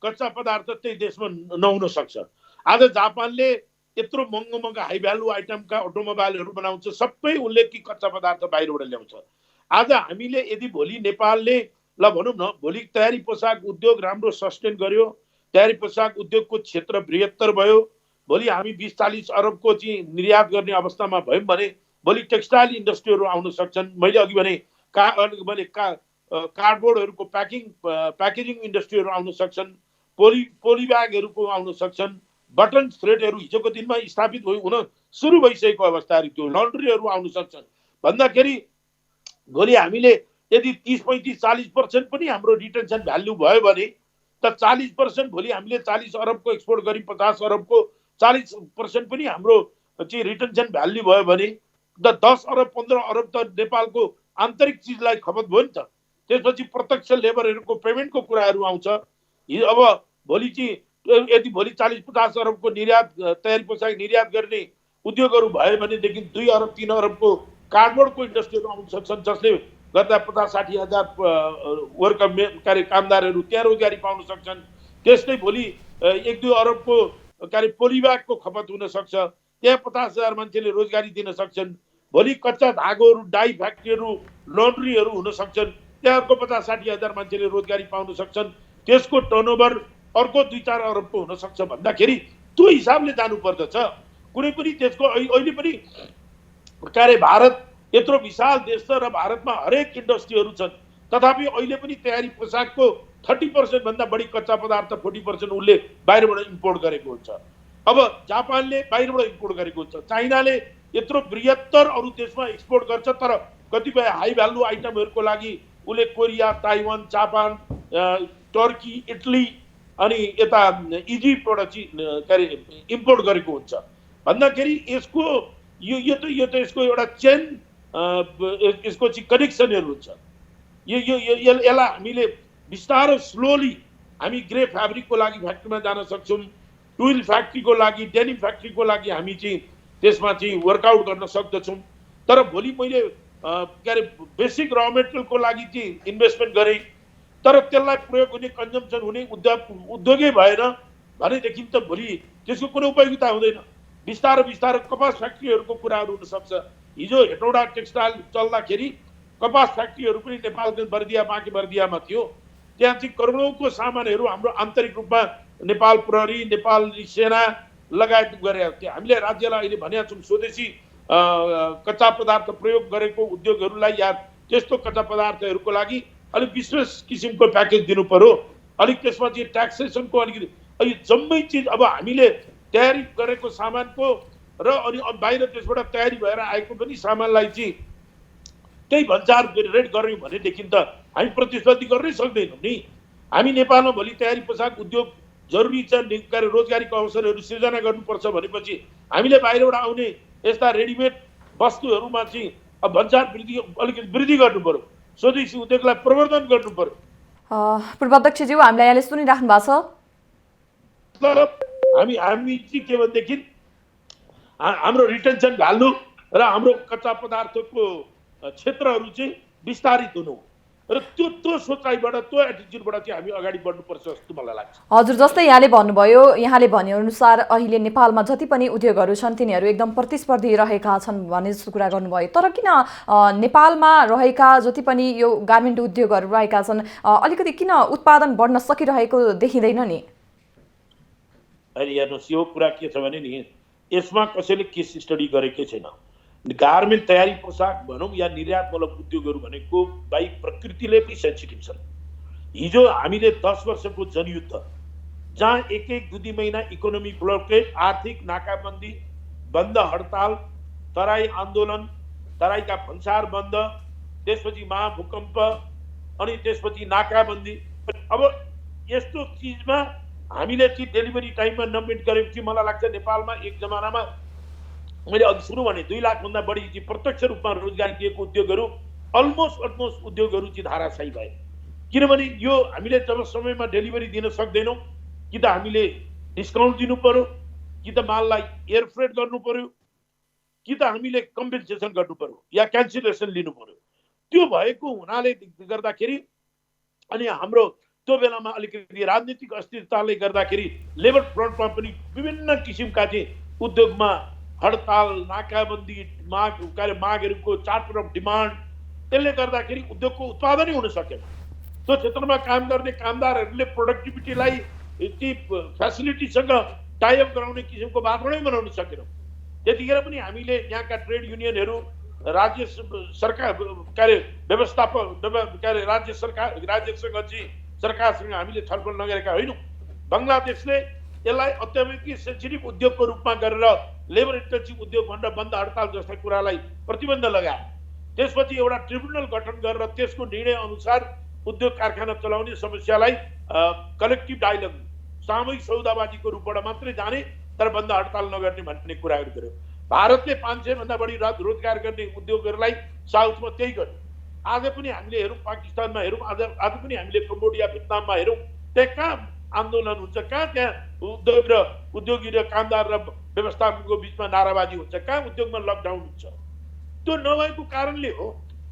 कच्चा पदार्थ त्यही देशमा नहुन सक्छ। आज जापानले यत्रो महँगो हाई भ्यालु आइटमका अटोमोबाइलहरू बनाउँछ, सबै उसले कि कच्चा पदार्थ बाहिरबाट ल्याउँछ। आज हामीले यदि भोलि नेपालले ल भनौँ न भोलि तयारी पोसाक उद्योग राम्रो सस्टेन गर्यो, तयारी पोसाक उद्योगको क्षेत्र बृहत्तर भयो, भोलि हामी 20-40 अरबको चाहिँ निर्यात गर्ने अवस्थामा भयौँ भने भोलि टेक्सटाइल इन्डस्ट्रीहरू आउन सक्छन्। मैले अघि भने कार्डबोर्डहरूको प्याकेजिङ इन्डस्ट्रीहरू आउन सक्छन्, पोलिब्यागहरूको आउन सक्छन्, बटन थ्रेडहरू हिजोको दिनमा स्थापित हुन सुरु भइसकेको अवस्थाहरू, त्यो लन्ड्रीहरू आउन सक्छन्। भन्दाखेरि भोलि हामीले यदि 30-35-40% पनि हाम्रो रिटेन्सन भ्याल्यु भयो भने त 40% भोलि हामीले 40 अरबको एक्सपोर्ट गरी 50 अरबको 40% पनि हाम्रो चाहिँ रिटेन्सन भ्याल्यु भयो भने त 10 अरब 15 अरब त नेपालको आन्तरिक चिजलाई खपत भयो नि त। त्यसपछि प्रत्यक्ष लेबरहरूको पेमेन्टको कुराहरू आउँछ। अब भोलि चाहिँ यदि भोलि 40-50 अरबको निर्यात तयारी पोसाक निर्यात गर्ने उद्योगहरू भयो भनेदेखि 2 अरब 3 अरबको कार्डबोर्डको इन्डस्ट्रीहरू आउन सक्छन्, जसले गर्दा 50-60 हजार कामदारहरू त्यहाँ रोजगारी पाउन सक्छन्। त्यस्तै भोलि 1-2 अरबको पोलिब्यागको खपत हुन सक्छ, त्यहाँ 50,000 मान्छेले रोजगारी दिन सक्छन्। भोलि कच्चा धागोहरू डाई फ्याक्ट्रीहरू लन्ड्रीहरू हुन सक्छन्, त्यहाँको 50-60 हजार मान्छेले रोजगारी पाउन सक्छन्। त्यसको टर्नओभर अर्को 2-4 अरबको हुन सक्छ भन्दाखेरि त्यो हिसाबले जानुपर्दछ। कुनै पनि त्यसको अहिले पनि भारत यत्रो विशाल देश छ र भारतमा हरेक इन्डस्ट्रीहरू छन्, तथापि अहिले पनि तयारी पोसाकको 30% भन्दा बढी कच्चा पदार्थ 40% उसले बाहिरबाट इम्पोर्ट गरेको हुन्छ। अब जापानले बाहिरबाट इम्पोर्ट गरेको हुन्छ, चाइनाले यत्रो बृहत्तर अरू देशमा एक्सपोर्ट गर्छ, तर कतिपय हाई भ्यालु आइटमहरूको लागि उसले Korea, Taiwan, Japan, Turkey, Italy अनि यता इजिप्टबाट चाहिँ इम्पोर्ट गरेको हुन्छ। भन्दाखेरि यसको यो त यसको एउटा चेन यसको चाहिँ कनेक्सनहरू हुन्छ। यसलाई हामीले बिस्तारो स्लोली हामी ग्रे फ्याब्रिकको लागि फ्याक्ट्रीमा जान सक्छौँ, टुइल फ्याक्ट्रीको लागि, डेनिम फ्याक्ट्रीको लागि हामी चाहिँ त्यसमा चाहिँ वर्कआउट गर्न सक्दछौँ। तर भोलि मैले बेसिक र मेटेरियलको लागि चाहिँ इन्भेस्टमेन्ट गरेँ, तर त्यसलाई प्रयोग हुने कन्जम्सन हुने उद्योगै भएन भनेदेखि त भोलि त्यसको कुनै उपयोगिता हुँदैन। बिस्तारै बिस्तारै कपास फ्याक्ट्रीहरूको कुराहरू हुनसक्छ। हिजो हेटौडा टेक्सटाइल चल्दाखेरि कपास फ्याक्ट्रीहरू पनि नेपालको बर्दिया बाँकी बर्दियामा थियो। त्यहाँ चाहिँ करोडौँको सामानहरू हाम्रो आन्तरिक रूपमा नेपाल प्रहरी नेपाल सेना लगायत गरेका थियो। हामीले राज्यलाई अहिले भनेका छौँ स्वदेशी कच्चा पदार्थ प्रयोग गरेको उद्योगहरूलाई या त्यस्तो कच्चा पदार्थहरूको लागि अलिक विशेष किसिमको प्याकेज दिनु पर्यो। अलिक त्यसपछि ट्याक्सेसनको अलिकति अहिले जम्मै चिज अब हामीले तयारी गरेको सामानको र अनि बाहिर देशबाट तयारी भएर आएको पनि सामानलाई चाहिँ त्यही भन्सार रेट गऱ्यौँ भनेदेखि त हामी प्रतिस्पर्धी गर्नै सक्दैनौँ नि। हामी नेपालमा भोलि तयारी पोसाक उद्योग जरुरी छ, रोजगारीको अवसरहरू सृजना गर्नुपर्छ भनेपछि हामीले बाहिरबाट आउने यस्ता रेडिमेड वस्तुहरूमा चाहिँ अब भन्सार अलिकति वृद्धि गर्नु पर्यो, स्वदेशी उद्योगलाई प्रवर्धन गर्नु पर्यो। पूर्वाध्यक्षज्यू, हामीलाई यहाँले सुनिराख्नु भएको छ? मतलब हामी चाहिँ के भनेदेखि हाम्रो रिटेन्सन भ्यालु र हाम्रो कच्चा पदार्थको क्षेत्रहरू चाहिँ विस्तारित हुनु र त्यो सोचाइबाट त्यो एटिच्युडबाट चाहिँ हामी अगाडि बढ्नुपर्छ जस्तो मलाई लाग्छ। हजुर, जस्तै यहाँले भन्नुभयो, यहाँले भनेअनुसार अहिले नेपालमा जति पनि उद्योगहरू छन् तिनीहरू एकदम प्रतिस्पर्धी रहेका छन् भन्ने जस्तो कुरा गर्नुभयो। तर किन नेपालमा रहेका जति पनि यो गार्मेन्ट उद्योगहरू रहेका छन् अलिकति किन उत्पादन बढ्न सकिरहेको देखिँदैन नि? अहिले हेर्नुहोस्, यो कुरा के छ भने नि यसमा कसैले केस स्टडी गरेकै छैन। गार्मेन्ट तयारी पोसाक भनौँ या निर्यातमूलक उद्योगहरू भनेको बाई प्रकृतिले पनि सेन्सिटिभ छन्। हिजो हामीले 10 वर्षको जनयुद्ध जहाँ एक 2 महिना इकोनोमी ब्लकेज, आर्थिक नाकाबन्दी, बन्द हडताल, तराई आन्दोलन, तराईका भन्सार बन्द, त्यसपछि महाभूकम्प अनि त्यसपछि नाकाबन्दी, अब यस्तो चिजमा हामीले चाहिँ डेलिभरी टाइममा नमेट गरेपछि मलाई लाग्छ नेपालमा एक जमानामा मैले अघि सुरु भने 2 लाखभन्दा बढी चाहिँ प्रत्यक्ष रूपमा रोजगारी दिएको उद्योगहरू अलमोस्ट उद्योगहरू चाहिँ धाराशायी भए। किनभने यो हामीले जब समयमा डेलिभरी दिन सक्दैनौँ, कि त हामीले डिस्काउन्ट दिनु पर्यो, कि त माललाई एयर फ्रेट गर्नु पर्यो, कि त हामीले कम्पेन्सेसन गर्नु पर्यो या क्यान्सलेसन लिनु पर्यो। त्यो भएको हुनाले गर्दाखेरि अनि हाम्रो त्यो बेलामा अलिकति राजनीतिक अस्थिरताले गर्दाखेरि लेबर फ्रन्टमा पनि विभिन्न किसिमका चाहिँ उद्योगमा हडताल, नाकाबन्दी, मागहरूको चार्टर अफ डिमान्ड, त्यसले गर्दाखेरि उद्योगको उत्पादनै हुन सकेन। त्यो क्षेत्रमा काम गर्ने कामदारहरूले प्रोडक्टिभिटीलाई फेसिलिटीसँग टाइअप गराउने किसिमको वातावरण बनाउन सकेनौँ। त्यतिखेर पनि हामीले यहाँका ट्रेड युनियनहरू राज्य सरकार राज्यसँग चाहिँ सरकारसँग हामीले छलफल नगरेका होइनौँ। बङ्गलादेशले यसलाई अत्यावश्यक सेन्सिटिभ उद्योगको रूपमा गरेर लेबर इन्टेन्सिभ उद्योग भनेर बन्द हडताल जस्ता कुरालाई प्रतिबन्ध लगाए। त्यसपछि एउटा ट्रिब्युनल गठन गरेर त्यसको निर्णय अनुसार उद्योग कारखाना चलाउने समस्यालाई कलेक्टिभ डायलग, सामूहिक सौदाबाजीको रूपबाट मात्रै जाने तर बन्द हडताल नगर्ने भन्ने कुराहरू गर्यो। भारतले 500 भन्दा बढी रोजगार गर्ने उद्योगहरूलाई साउथमा त्यही गर्यो। आज पनि हामीले हेरौँ, पाकिस्तानमा हेरौँ, आज पनि हामीले कम्बोडिया भियतनाममा हेरौँ, त्यहाँ कहाँ आन्दोलन हुन्छ, कहाँ त्यहाँ उद्योगी र कामदार र व्यवस्थापनको बिचमा नाराबाजी हुन्छ, कहाँ उद्योगमा लकडाउन हुन्छ। त्यो नभएको कारणले हो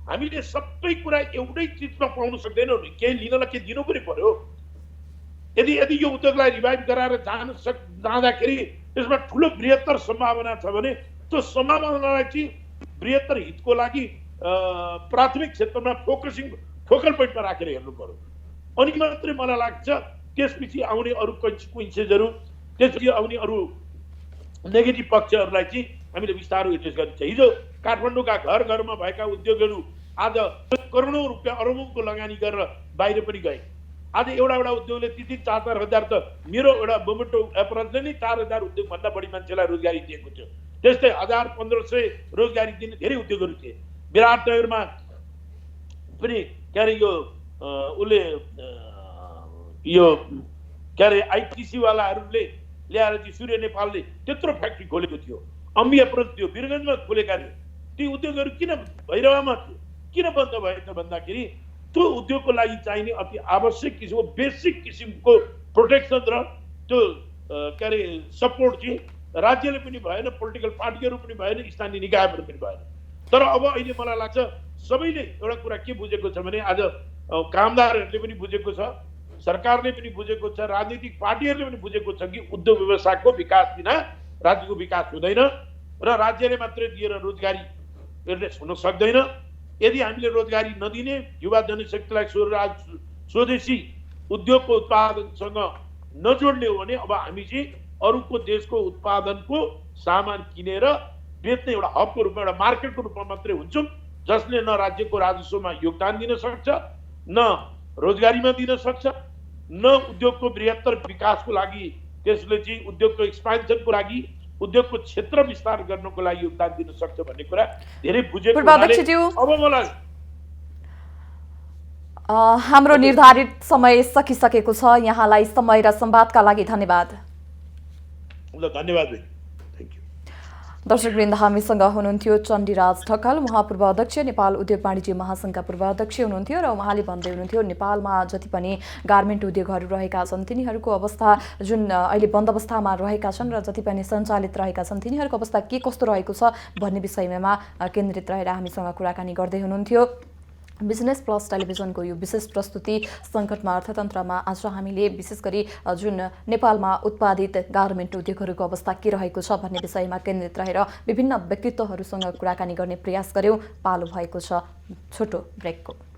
हामीले सबै कुरा एउटै चिजमा पाउन सक्दैनौँ नि, केही लिनलाई केही दिनु पनि पर्यो। यदि यो उद्योगलाई रिभाइभ गराएर जाँदाखेरि त्यसमा ठुलो बृहत्तर सम्भावना छ भने त्यो सम्भावनालाई चाहिँ बृहत्तर हितको लागि प्राथमिक क्षेत्रमा फोकल पोइन्टमा राखेर हेर्नु पर्यो। अनि मात्रै मलाई लाग्छ त्यसपछि आउने अरू कन्सिक्वेन्सेसहरू, त्यसपछि आउने अरू नेगेटिभ पक्षहरूलाई चाहिँ हामीले बिस्तारै एड्रेस गरिन्छ। हिजो काठमाडौँका घर घरमा भएका उद्योगहरू आज करोडौँ रुपियाँ अरबौँको लगानी गरेर बाहिर पनि गए। आज एउटा उद्योगले 3-4 हजार त मेरो एउटा मोमेन्टो एपरल्सले नै 4,000 उद्योगभन्दा बढी मान्छेलाई रोजगारी दिएको थियो। त्यस्तै 1,000-1,500 रोजगारी दिने धेरै उद्योगहरू थिए। विराटनगरमा पनि के अरे आइटिसीवालाहरूले ल्याएर चाहिँ सूर्य नेपालले त्यत्रो फ्याक्ट्री खोलेको थियो, अम्बी एप्रोच थियो, वीरगञ्जमा खोलेका थिए। ती उद्योगहरू किन भैरवामा थियो, किन बन्द भयो त भन्दाखेरि त्यो उद्योगको लागि चाहिने अति आवश्यक किसिमको बेसिक किसिमको प्रोटेक्सन र त्यो के अरे सपोर्ट चाहिँ राज्यले पनि भएन, पोलिटिकल पार्टीहरू पनि भएन, स्थानीय निकायहरू पनि भएन। तर अब अहिले मलाई लाग्छ सबैले एउटा कुरा के बुझेको छ भने आज कामदारहरूले पनि बुझेको छ, सरकारले पनि बुझेको छ, राजनीतिक पार्टीहरूले पनि बुझेको छ कि उद्योग व्यवसायको विकास बिना राज्यको विकास हुँदैन र राज्यले मात्रै दिएर रोजगारी हुन सक्दैन। यदि हामीले रोजगारी नदिने, युवा जनशक्तिलाई स्वदेशी उद्योगको उत्पादनसँग नजोड्ने हो भने अब हामी चाहिँ अरूको देशको उत्पादनको सामान किनेर बेच्ने एउटा हबको रूपमा, एउटा मार्केटको रूपमा मात्रै हुन्छौँ, जसले न राज्यको राजस्वमा योगदान दिन सक्छ, न रोजगारीमा दिन सक्छ, न उद्योगको बृहत्तर विकासको लागि, त्यसले चाहिँ उद्योगको एक्सपान्सनको लागि, उद्योगको क्षेत्र विस्तार गर्नको लागि योगदान दिन सक्छ भन्ने कुरा धेरै बुझेको हुनाले अब मलाई हाम्रो निर्धारित समय सकिसकेको छ। यहाँलाई समय र संवादका लागि धन्यवाद। धन्यवाद। दर्शकवृन्द, हामीसँग हुनुहुन्थ्यो चण्डीराज ढकाल, उहाँ पूर्व अध्यक्ष नेपाल उद्योग वाणिज्य महासङ्घका पूर्व अध्यक्ष हुनुहुन्थ्यो र उहाँले भन्दै हुनुहुन्थ्यो नेपालमा जति पनि गार्मेन्ट उद्योगहरू रहेका छन् तिनीहरूको अवस्था जुन अहिले बन्द अवस्थामा रहेका छन् र जति पनि सञ्चालित रहेका छन् तिनीहरूको अवस्था के कस्तो रहेको छ भन्ने विषयमा केन्द्रित रहेर हामीसँग कुराकानी गर्दै हुनुहुन्थ्यो। बिजनेस प्लस टेलिभिजनको यो विशेष प्रस्तुति सङ्कटमा अर्थतन्त्रमा आज हामीले विशेष गरी जुन नेपालमा उत्पादित गार्मेन्ट उद्योगहरूको अवस्था के रहेको छ भन्ने विषयमा केन्द्रित रहेर विभिन्न व्यक्तित्वहरूसँग कुराकानी गर्ने प्रयास गर्यौँ। पालो भएको छ छोटो ब्रेकको।